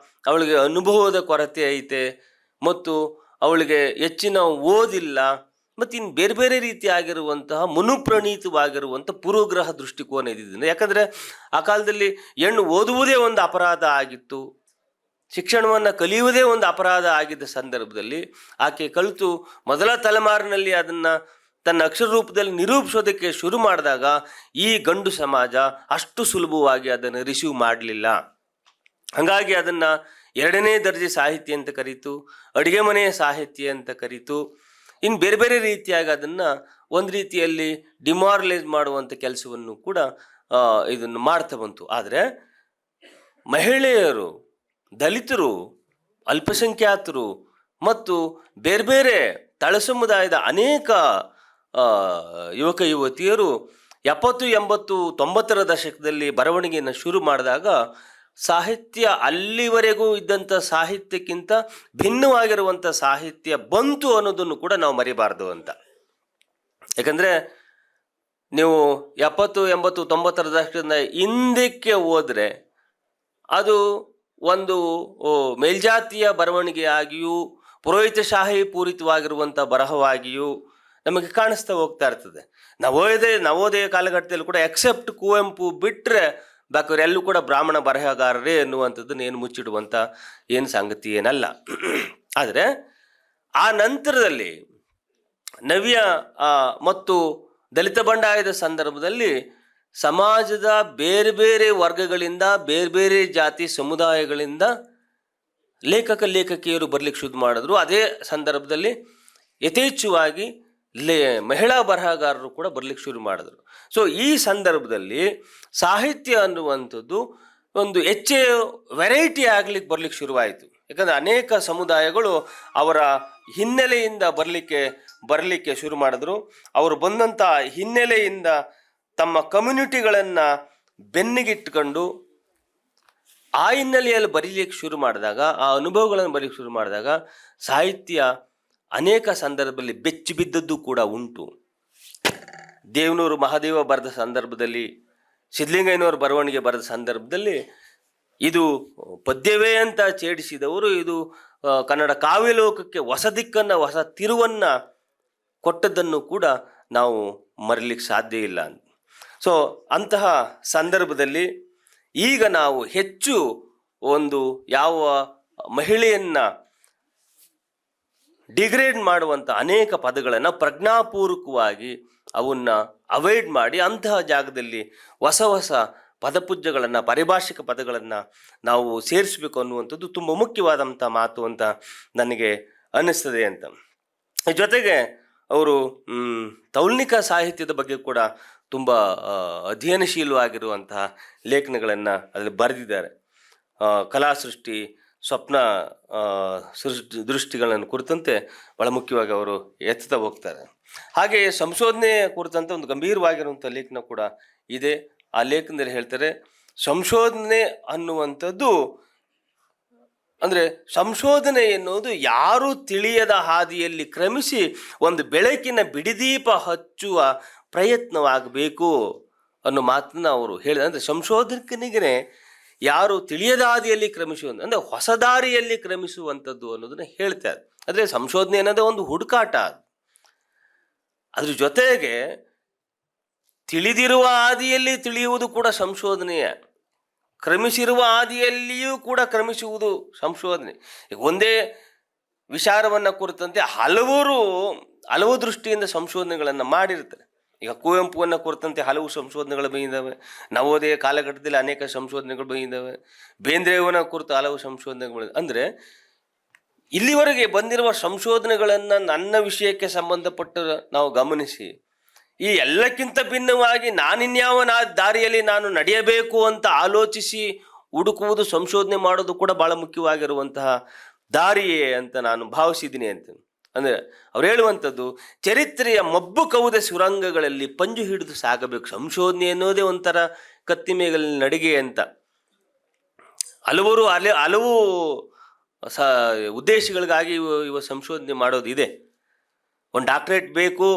ಅವಳಿಗೆ ಅನುಭವದ ಕೊರತೆ ಐತೆ ಮತ್ತು ಅವಳಿಗೆ ಹೆಚ್ಚಿನ ಓದಿಲ್ಲ ಮತ್ತು ಇನ್ನು ಬೇರೆ ಬೇರೆ ರೀತಿಯಾಗಿರುವಂತಹ ಮನುಪ್ರಣೀತವಾಗಿರುವಂಥ ಪೂರ್ವಗ್ರಹ ದೃಷ್ಟಿಕೋನ ಇದ್ದಿದ್ದರಿಂದ. ಯಾಕಂದರೆ ಆ ಕಾಲದಲ್ಲಿ ಹೆಣ್ಣು ಓದುವುದೇ ಒಂದು ಅಪರಾಧ ಆಗಿತ್ತು, ಶಿಕ್ಷಣವನ್ನು ಕಲಿಯುವುದೇ ಒಂದು ಅಪರಾಧ ಆಗಿದ್ದ ಸಂದರ್ಭದಲ್ಲಿ ಆಕೆ ಕಲಿತು ಮೊದಲ ತಲೆಮಾರಿನಲ್ಲಿ ಅದನ್ನು ತನ್ನ ಅಕ್ಷರ ರೂಪದಲ್ಲಿ ನಿರೂಪಿಸೋದಕ್ಕೆ ಶುರು ಮಾಡಿದಾಗ ಈ ಗಂಡು ಸಮಾಜ ಅಷ್ಟು ಸುಲಭವಾಗಿ ಅದನ್ನು ರಿಸೀವ್ ಮಾಡಲಿಲ್ಲ. ಹಾಗಾಗಿ ಅದನ್ನು ಎರಡನೇ ದರ್ಜೆ ಸಾಹಿತ್ಯ ಅಂತ ಕರೀತು, ಅಡುಗೆ ಮನೆಯ ಸಾಹಿತ್ಯ ಅಂತ ಕರೀತು, ಇನ್ನು ಬೇರೆ ಬೇರೆ ರೀತಿಯಾಗಿ ಅದನ್ನು ಒಂದು ರೀತಿಯಲ್ಲಿ ಡಿಮಾರಲೈಸ್ ಮಾಡುವಂಥ ಕೆಲಸವನ್ನು ಕೂಡ ಇದನ್ನು ಮಾಡ್ತಾ ಬಂತು. ಆದರೆ ಮಹಿಳೆಯರು, ದಲಿತರು, ಅಲ್ಪಸಂಖ್ಯಾತರು ಮತ್ತು ಬೇರೆ ಬೇರೆ ತಳ ಸಮುದಾಯದ ಅನೇಕ ಯುವಕ ಯುವತಿಯರು 70, 80, 90ರ ದಶಕದಲ್ಲಿ ಬರವಣಿಗೆಯನ್ನು ಶುರು ಮಾಡಿದಾಗ ಸಾಹಿತ್ಯ ಅಲ್ಲಿವರೆಗೂ ಇದ್ದಂಥ ಸಾಹಿತ್ಯಕ್ಕಿಂತ ಭಿನ್ನವಾಗಿರುವಂಥ ಸಾಹಿತ್ಯ ಬಂತು ಅನ್ನೋದನ್ನು ಕೂಡ ನಾವು ಮರಿಬಾರ್ದು ಅಂತ. ಯಾಕಂದರೆ ನೀವು 70, 80, 90ರ ದಶಕದಿಂದ ಹಿಂದಕ್ಕೆ ಹೋದರೆ ಅದು ಒಂದು ಮೇಲ್ಜಾತಿಯ ಬರವಣಿಗೆಯಾಗಿಯೂ ಪುರೋಹಿತಶಾಹಿ ಪೂರಿತವಾಗಿರುವಂಥ ಬರಹವಾಗಿಯೂ ನಮಗೆ ಕಾಣಿಸ್ತಾ ಹೋಗ್ತಾ ಇರ್ತದೆ. ನವೋದಯ ಕಾಲಘಟ್ಟದಲ್ಲಿ ಕೂಡ ಎಕ್ಸೆಪ್ಟ್ ಕುವೆಂಪು ಬಿಟ್ಟರೆ ಬಾಕಿಯವರೆಲ್ಲೂ ಕೂಡ ಬ್ರಾಹ್ಮಣ ಬರಹಗಾರರೇ ಎನ್ನುವಂಥದ್ದನ್ನು ಏನು ಮುಚ್ಚಿಡುವಂಥ ಏನು ಸಂಗತಿ ಏನಲ್ಲ. ಆದರೆ ಆ ನಂತರದಲ್ಲಿ ನವ್ಯ ಮತ್ತು ದಲಿತ ಬಂಡಾಯದ ಸಂದರ್ಭದಲ್ಲಿ ಸಮಾಜದ ಬೇರೆ ಬೇರೆ ವರ್ಗಗಳಿಂದ ಬೇರೆ ಬೇರೆ ಜಾತಿ ಸಮುದಾಯಗಳಿಂದ ಲೇಖಕಿಯರು ಬರಲಿಕ್ಕೆ ಶುರು ಮಾಡಿದ್ರು. ಅದೇ ಸಂದರ್ಭದಲ್ಲಿ ಯಥೇಚ್ಛವಾಗಿ ಮಹಿಳಾ ಬರಹಗಾರರು ಕೂಡ ಬರಲಿಕ್ಕೆ ಶುರು ಮಾಡಿದ್ರು. ಸೊ ಈ ಸಂದರ್ಭದಲ್ಲಿ ಸಾಹಿತ್ಯ ಅನ್ನುವಂಥದ್ದು ಒಂದು ಹೆಚ್ಚೇ ವೆರೈಟಿ ಬರಲಿಕ್ಕೆ ಶುರುವಾಯಿತು. ಯಾಕಂದರೆ ಅನೇಕ ಸಮುದಾಯಗಳು ಅವರ ಹಿನ್ನೆಲೆಯಿಂದ ಬರಲಿಕ್ಕೆ ಶುರು ಮಾಡಿದ್ರು. ಅವರು ಬಂದಂಥ ಹಿನ್ನೆಲೆಯಿಂದ ತಮ್ಮ ಕಮ್ಯುನಿಟಿಗಳನ್ನು ಬೆನ್ನಿಗಿಟ್ಕೊಂಡು ಆ ಹಿನ್ನೆಲೆಯಲ್ಲಿ ಬರೀಲಿಕ್ಕೆ ಶುರು ಮಾಡಿದಾಗ, ಆ ಅನುಭವಗಳನ್ನು ಬರೀಲಿಕ್ಕೆ ಶುರು ಮಾಡಿದಾಗ ಸಾಹಿತ್ಯ ಅನೇಕ ಸಂದರ್ಭದಲ್ಲಿ ಬೆಚ್ಚಿ ಬಿದ್ದದ್ದು ಕೂಡ ಉಂಟು. ದೇವನೂರು ಮಹಾದೇವ ಬರೆದ ಸಂದರ್ಭದಲ್ಲಿ, ಸಿದ್ಧಲಿಂಗಯ್ಯನವರು ಬರವಣಿಗೆ ಬರೆದ ಸಂದರ್ಭದಲ್ಲಿ ಇದು ಪದ್ಯವೇ ಅಂತ ಛೇಡಿಸಿದವರು ಇದು ಕನ್ನಡ ಕಾವ್ಯಲೋಕಕ್ಕೆ ಹೊಸ ದಿಕ್ಕನ್ನು, ಹೊಸ ತಿರುವನ್ನು ಕೊಟ್ಟದ್ದನ್ನು ಕೂಡ ನಾವು ಮರೀಲಿಕ್ಕೆ ಸಾಧ್ಯ ಇಲ್ಲ. ಸೊ ಅಂತಹ ಸಂದರ್ಭದಲ್ಲಿ ಈಗ ನಾವು ಹೆಚ್ಚು ಒಂದು ಯಾವ ಮಹಿಳೆಯನ್ನು ಡಿಗ್ರೇಡ್ ಮಾಡುವಂಥ ಅನೇಕ ಪದಗಳನ್ನು ಪ್ರಜ್ಞಾಪೂರ್ವಕವಾಗಿ ಅವನ್ನ ಅವಾಯ್ಡ್ ಮಾಡಿ ಅಂತಹ ಜಾಗದಲ್ಲಿ ಹೊಸ ಹೊಸ ಪದಪುಂಜಗಳನ್ನು, ಪಾರಿಭಾಷಿಕ ಪದಗಳನ್ನು ನಾವು ಸೇರಿಸಬೇಕು ಅನ್ನುವಂಥದ್ದು ತುಂಬ ಮುಖ್ಯವಾದಂಥ ಮಾತು ಅಂತ ನನಗೆ ಅನ್ನಿಸ್ತದೆ ಅಂತ. ಜೊತೆಗೆ ಅವರು ತೌಲ್ನಿಕ ಸಾಹಿತ್ಯದ ಬಗ್ಗೆ ಕೂಡ ತುಂಬ ಅಧ್ಯಯನಶೀಲವಾಗಿರುವಂತಹ ಲೇಖನಗಳನ್ನು ಅದರಲ್ಲಿ ಬರೆದಿದ್ದಾರೆ. ಕಲಾಸೃಷ್ಟಿ, ಸ್ವಪ್ನ ದೃಷ್ಟಿಗಳನ್ನು ಕುರಿತಂತೆ ಬಹಳ ಮುಖ್ಯವಾಗಿ ಅವರು ಎತ್ತುತ್ತಾ ಹೋಗ್ತಾರೆ. ಹಾಗೆಯೇ ಸಂಶೋಧನೆ ಕುರಿತಂತೆ ಒಂದು ಗಂಭೀರವಾಗಿರುವಂಥ ಲೇಖನ ಕೂಡ ಇದೆ. ಆ ಲೇಖನದಲ್ಲಿ ಹೇಳ್ತಾರೆ, ಸಂಶೋಧನೆ ಅನ್ನುವಂಥದ್ದು ಅಂದರೆ ಸಂಶೋಧನೆ ಎನ್ನುವುದು ಯಾರೂ ತಿಳಿಯದ ಹಾದಿಯಲ್ಲಿ ಕ್ರಮಿಸಿ ಒಂದು ಬೆಳಕಿನ ಬಿಡಿದೀಪ ಹಚ್ಚುವ ಪ್ರಯತ್ನವಾಗಬೇಕು ಅನ್ನೋ ಮಾತನ್ನ ಅವರು ಹೇಳಿದ. ಅಂದರೆ ಸಂಶೋಧಕನಿಗೆ ಯಾರು ತಿಳಿಯದ ಹಾದಿಯಲ್ಲಿ ಕ್ರಮಿಸುವಂಥ ಅಂದರೆ ಹೊಸ ದಾರಿಯಲ್ಲಿ ಕ್ರಮಿಸುವಂಥದ್ದು ಅನ್ನೋದನ್ನು ಹೇಳ್ತಾರೆ. ಅಂದರೆ ಸಂಶೋಧನೆ ಅನ್ನೋದೇ ಒಂದು ಹುಡುಕಾಟ. ಅದ್ರ ಜೊತೆಗೆ ತಿಳಿದಿರುವ ಹಾದಿಯಲ್ಲಿ ತಿಳಿಯುವುದು ಕೂಡ ಸಂಶೋಧನೆಯ, ಕ್ರಮಿಸಿರುವ ಹಾದಿಯಲ್ಲಿಯೂ ಕೂಡ ಕ್ರಮಿಸುವುದು ಸಂಶೋಧನೆ. ಈಗ ಒಂದೇ ವಿಚಾರವನ್ನು ಕುರಿತಂತೆ ಹಲವು ದೃಷ್ಟಿಯಿಂದ ಸಂಶೋಧನೆಗಳನ್ನು ಮಾಡಿರ್ತಾರೆ. ಈಗ ಕುವೆಂಪುವನ್ನು ಕುರಿತಂತೆ ಹಲವು ಸಂಶೋಧನೆಗಳು ಬಂದಿದ್ದಾವೆ. ನವೋದಯ ಕಾಲಘಟ್ಟದಲ್ಲಿ ಅನೇಕ ಸಂಶೋಧನೆಗಳು ಬಂದಿದ್ದಾವೆ. ಬೇಂದ್ರೆಯವನ ಕುರಿತು ಹಲವು ಸಂಶೋಧನೆಗಳು. ಅಂದರೆ ಇಲ್ಲಿವರೆಗೆ ಬಂದಿರುವ ಸಂಶೋಧನೆಗಳನ್ನು ನನ್ನ ವಿಷಯಕ್ಕೆ ಸಂಬಂಧಪಟ್ಟ ನಾವು ಗಮನಿಸಿ, ಈ ಎಲ್ಲಕ್ಕಿಂತ ಭಿನ್ನವಾಗಿ ನಾನಿನ್ಯಾವ ದಾರಿಯಲ್ಲಿ ನಾನು ನಡೆಯಬೇಕು ಅಂತ ಆಲೋಚಿಸಿ ಹುಡುಕುವುದು, ಸಂಶೋಧನೆ ಮಾಡೋದು ಕೂಡ ಭಾಳ ಮುಖ್ಯವಾಗಿರುವಂತಹ ದಾರಿಯೇ ಅಂತ ನಾನು ಭಾವಿಸಿದ್ದೀನಿ ಅಂತ. ಅಂದರೆ ಅವ್ರು ಹೇಳುವಂಥದ್ದು, ಚರಿತ್ರೆಯ ಮಬ್ಬು ಕವುದ ಸುರಂಗಗಳಲ್ಲಿ ಪಂಜು ಹಿಡಿದು ಸಾಗಬೇಕು. ಸಂಶೋಧನೆ ಅನ್ನೋದೇ ಒಂಥರ ಕತ್ತಿ ಮೇಗಲಿನ ನಡಿಗೆ ಅಂತ. ಹಲವು ಉದ್ದೇಶಗಳಿಗಾಗಿ ಇವ ಸಂಶೋಧನೆ ಮಾಡೋದಿದೆ. ಒಂದು ಡಾಕ್ಟ್ರೇಟ್ ಬೇಕು,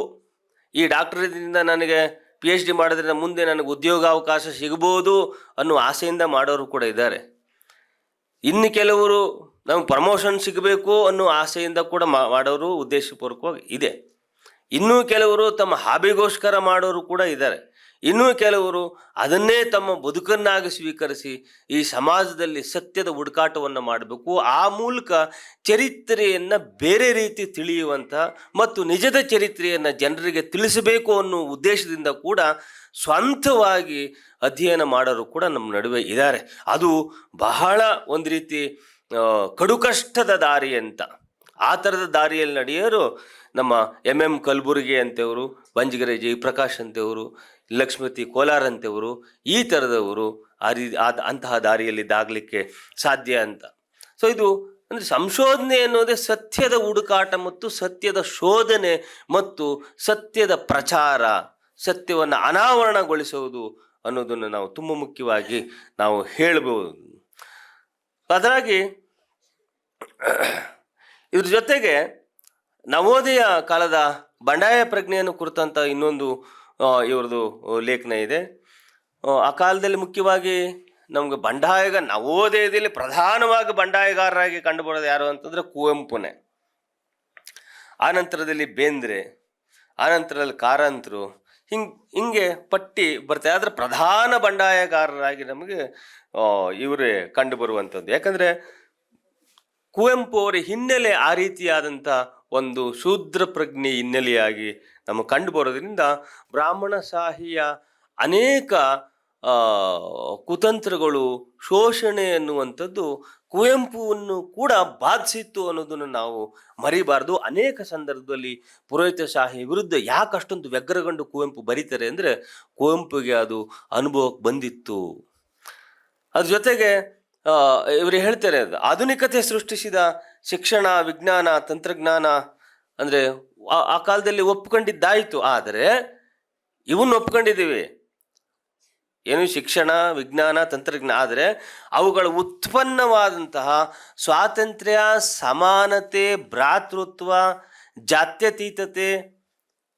ಈ ಡಾಕ್ಟ್ರೇಟಿಂದ ನನಗೆ PhD ಮಾಡೋದ್ರಿಂದ ಮುಂದೆ ನನಗೆ ಉದ್ಯೋಗಾವಕಾಶ ಸಿಗ್ಬೋದು ಅನ್ನೋ ಆಸೆಯಿಂದ ಮಾಡೋರು ಕೂಡ ಇದ್ದಾರೆ. ಇನ್ನು ಕೆಲವರು ನಮಗೆ ಪ್ರಮೋಷನ್ ಸಿಗಬೇಕು ಅನ್ನೋ ಆಸೆಯಿಂದ ಕೂಡ ಮಾಡೋರು ಉದ್ದೇಶಪೂರ್ವಕವಾಗಿ ಇದೆ. ಇನ್ನೂ ಕೆಲವರು ತಮ್ಮ ಹಾಬಿಗೋಸ್ಕರ ಮಾಡೋರು ಕೂಡ ಇದ್ದಾರೆ. ಇನ್ನೂ ಕೆಲವರು ಅದನ್ನೇ ತಮ್ಮ ಬದುಕನ್ನಾಗಿ ಸ್ವೀಕರಿಸಿ ಈ ಸಮಾಜದಲ್ಲಿ ಸತ್ಯದ ಹುಡುಕಾಟವನ್ನು ಮಾಡಬೇಕು, ಆ ಮೂಲಕ ಚರಿತ್ರೆಯನ್ನು ಬೇರೆ ರೀತಿ ತಿಳಿಯುವಂಥ ಮತ್ತು ನಿಜದ ಚರಿತ್ರೆಯನ್ನು ಜನರಿಗೆ ತಿಳಿಸಬೇಕು ಅನ್ನೋ ಉದ್ದೇಶದಿಂದ ಕೂಡ ಸ್ವಂತವಾಗಿ ಅಧ್ಯಯನ ಮಾಡೋರು ಕೂಡ ನಮ್ಮ ನಡುವೆ ಇದ್ದಾರೆ. ಅದು ಬಹಳ ಒಂದು ರೀತಿ ಕಡುಕಷ್ಟದ ದಾರಿ ಅಂತ. ಆ ಥರದ ದಾರಿಯಲ್ಲಿ ನಡೆಯೋರು ನಮ್ಮ MM ಕಲಬುರ್ಗಿ ಅಂತೇವರು, ಬಂಜಗೆರೆ ಜಯಪ್ರಕಾಶ್ ಅಂತೇವರು, ಲಕ್ಷ್ಮತಿ ಕೋಲಾರ್ ಅಂತೇವರು, ಈ ಥರದವರು ಅಂತಹ ದಾರಿಯಲ್ಲಿ ದಾಗಲಿಕ್ಕೆ ಸಾಧ್ಯ ಅಂತ. ಸೊ ಇದು ಅಂದರೆ ಸಂಶೋಧನೆ ಅನ್ನೋದೇ ಸತ್ಯದ ಹುಡುಕಾಟ ಮತ್ತು ಸತ್ಯದ ಶೋಧನೆ ಮತ್ತು ಸತ್ಯದ ಪ್ರಚಾರ, ಸತ್ಯವನ್ನು ಅನಾವರಣಗೊಳಿಸುವುದು ಅನ್ನೋದನ್ನು ನಾವು ತುಂಬ ಮುಖ್ಯವಾಗಿ ನಾವು ಹೇಳ್ಬೋದು. ಅದರಾಗಿ ಇದ್ರ ಜೊತೆಗೆ ನವೋದಯ ಕಾಲದ ಬಂಡಾಯ ಪ್ರಜ್ಞೆಯನ್ನು ಕುರಿತಂಥ ಇನ್ನೊಂದು ಇವ್ರದ್ದು ಲೇಖನ ಇದೆ. ಆ ಕಾಲದಲ್ಲಿ ಮುಖ್ಯವಾಗಿ ನಮಗೆ ನವೋದಯದಲ್ಲಿ ಪ್ರಧಾನವಾಗಿ ಬಂಡಾಯಗಾರರಾಗಿ ಕಂಡುಬರೋದು ಯಾರು ಅಂತಂದರೆ ಕುವೆಂಪುನೇ. ಆನಂತರದಲ್ಲಿ ಬೇಂದ್ರೆ, ಆನಂತರದಲ್ಲಿ ಕಾರಂತರು, ಹಿಂಗೆ ಪಟ್ಟಿ ಬರ್ತಾರೆ. ಆದರೆ ಪ್ರಧಾನ ಬಂಡಾಯಗಾರರಾಗಿ ನಮಗೆ ಇವರೇ ಕಂಡುಬರುವಂಥದ್ದು. ಯಾಕಂದರೆ ಕುವೆಂಪು ಅವರ ಹಿನ್ನೆಲೆ ಆ ರೀತಿಯಾದಂಥ ಒಂದು ಶೂದ್ರ ಪ್ರಜ್ಞೆ ಹಿನ್ನೆಲೆಯಾಗಿ ನಮಗೆ ಕಂಡುಬರೋದ್ರಿಂದ ಬ್ರಾಹ್ಮಣಶಾಹಿಯ ಅನೇಕ ಕುತಂತ್ರಗಳು, ಶೋಷಣೆ ಅನ್ನುವಂಥದ್ದು ಕುವೆಂಪುವನ್ನು ಕೂಡ ಬಾಧಿಸಿತ್ತು ಅನ್ನೋದನ್ನು ನಾವು ಮರಿಬಾರ್ದು. ಅನೇಕ ಸಂದರ್ಭದಲ್ಲಿ ಪುರೋಹಿತಶಾಹಿ ವಿರುದ್ಧ ಯಾಕಷ್ಟೊಂದು ವ್ಯಗ್ರಗೊಂಡು ಕುವೆಂಪು ಬರೀತಾರೆ ಅಂದರೆ ಕುವೆಂಪುಗೆ ಅದು ಅನುಭವಕ್ಕೆ ಬಂದಿತ್ತು. ಅದ್ರ ಜೊತೆಗೆ ಇವರು ಹೇಳ್ತಾರೆ, ಆಧುನಿಕತೆ ಸೃಷ್ಟಿಸಿದ ಶಿಕ್ಷಣ, ವಿಜ್ಞಾನ, ತಂತ್ರಜ್ಞಾನ ಅಂದರೆ ಆ ಕಾಲದಲ್ಲಿ ಒಪ್ಕೊಂಡಿದ್ದಾಯಿತು. ಆದರೆ ಇವನ್ನ ಒಪ್ಕೊಂಡಿದ್ದೀವಿ, ಏನು ಶಿಕ್ಷಣ, ವಿಜ್ಞಾನ, ತಂತ್ರಜ್ಞಾನ, ಆದರೆ ಅವುಗಳ ಉತ್ಪನ್ನವಾದಂತಹ ಸ್ವಾತಂತ್ರ್ಯ, ಸಮಾನತೆ, ಭ್ರಾತೃತ್ವ, ಜಾತ್ಯತೀತತೆ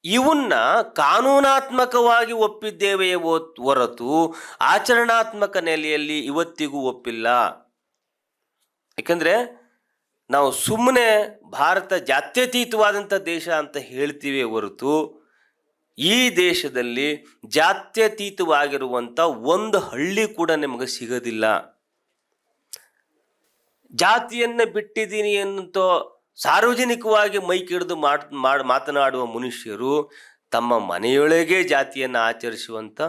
ಇವನ್ನ ಕಾನೂನಾತ್ಮಕವಾಗಿ ಒಪ್ಪಿದ್ದೇವೆಯೇ ಹೊರತು ಆಚರಣಾತ್ಮಕ ನೆಲೆಯಲ್ಲಿ ಇವತ್ತಿಗೂ ಒಪ್ಪಿಲ್ಲ. ಯಾಕಂದರೆ ನಾವು ಸುಮ್ಮನೆ ಭಾರತ ಜಾತ್ಯತೀತವಾದಂಥ ದೇಶ ಅಂತ ಹೇಳ್ತೀವಿ ಹೊರತು ಈ ದೇಶದಲ್ಲಿ ಜಾತ್ಯತೀತವಾಗಿರುವಂಥ ಒಂದು ಹಳ್ಳಿ ಕೂಡ ನಿಮಗೆ ಸಿಗೋದಿಲ್ಲ. ಜಾತಿಯನ್ನು ಬಿಟ್ಟಿದ್ದೀನಿ ಅನ್ನೋ ಸಾರ್ವಜನಿಕವಾಗಿ ಮೈಕಿಡಿದು ಮಾತನಾಡುವ ಮನುಷ್ಯರು ತಮ್ಮ ಮನೆಯೊಳಗೆ ಜಾತಿಯನ್ನು ಆಚರಿಸುವಂಥ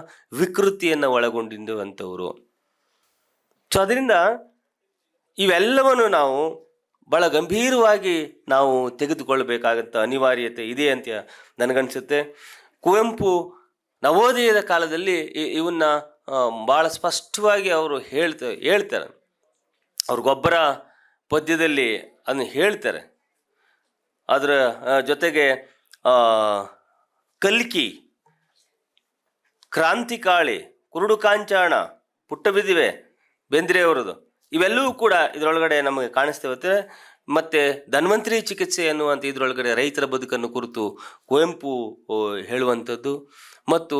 ವಿಕೃತಿಯನ್ನು ಒಳಗೊಂಡಿರುವಂಥವರು. ಸೊ ಅದರಿಂದ ಇವೆಲ್ಲವನ್ನು ನಾವು ಭಾಳ ಗಂಭೀರವಾಗಿ ನಾವು ತೆಗೆದುಕೊಳ್ಳಬೇಕಾದಂಥ ಅನಿವಾರ್ಯತೆ ಇದೆ ಅಂತ ನನಗನ್ಸುತ್ತೆ. ಕುವೆಂಪು ನವೋದಯದ ಕಾಲದಲ್ಲಿ ಇವನ್ನ ಭಾಳ ಸ್ಪಷ್ಟವಾಗಿ ಅವರು ಹೇಳ್ತಾರೆ. ಅವ್ರ ಗೊಬ್ಬರ ಪದ್ಯದಲ್ಲಿ ಅದನ್ನು ಹೇಳ್ತಾರೆ. ಅದರ ಜೊತೆಗೆ ಕಲ್ಕಿ, ಕ್ರಾಂತಿಕಾಳಿ, ಕುರುಡು ಕಾಂಚಾಣ, ಪುಟ್ಟ ಬಿದಿವೆ ಬೇಂದ್ರೆಯವರದು ಇವೆಲ್ಲವೂ ಕೂಡ ಇದರೊಳಗಡೆ ನಮಗೆ ಕಾಣಿಸ್ತೇವೆ. ಮತ್ತು ಧನ್ವಂತರಿ ಚಿಕಿತ್ಸೆ ಅನ್ನುವಂಥ ಇದರೊಳಗಡೆ ರೈತರ ಬದುಕನ್ನು ಕುರಿತು ಕುವೆಂಪು ಹೇಳುವಂಥದ್ದು, ಮತ್ತು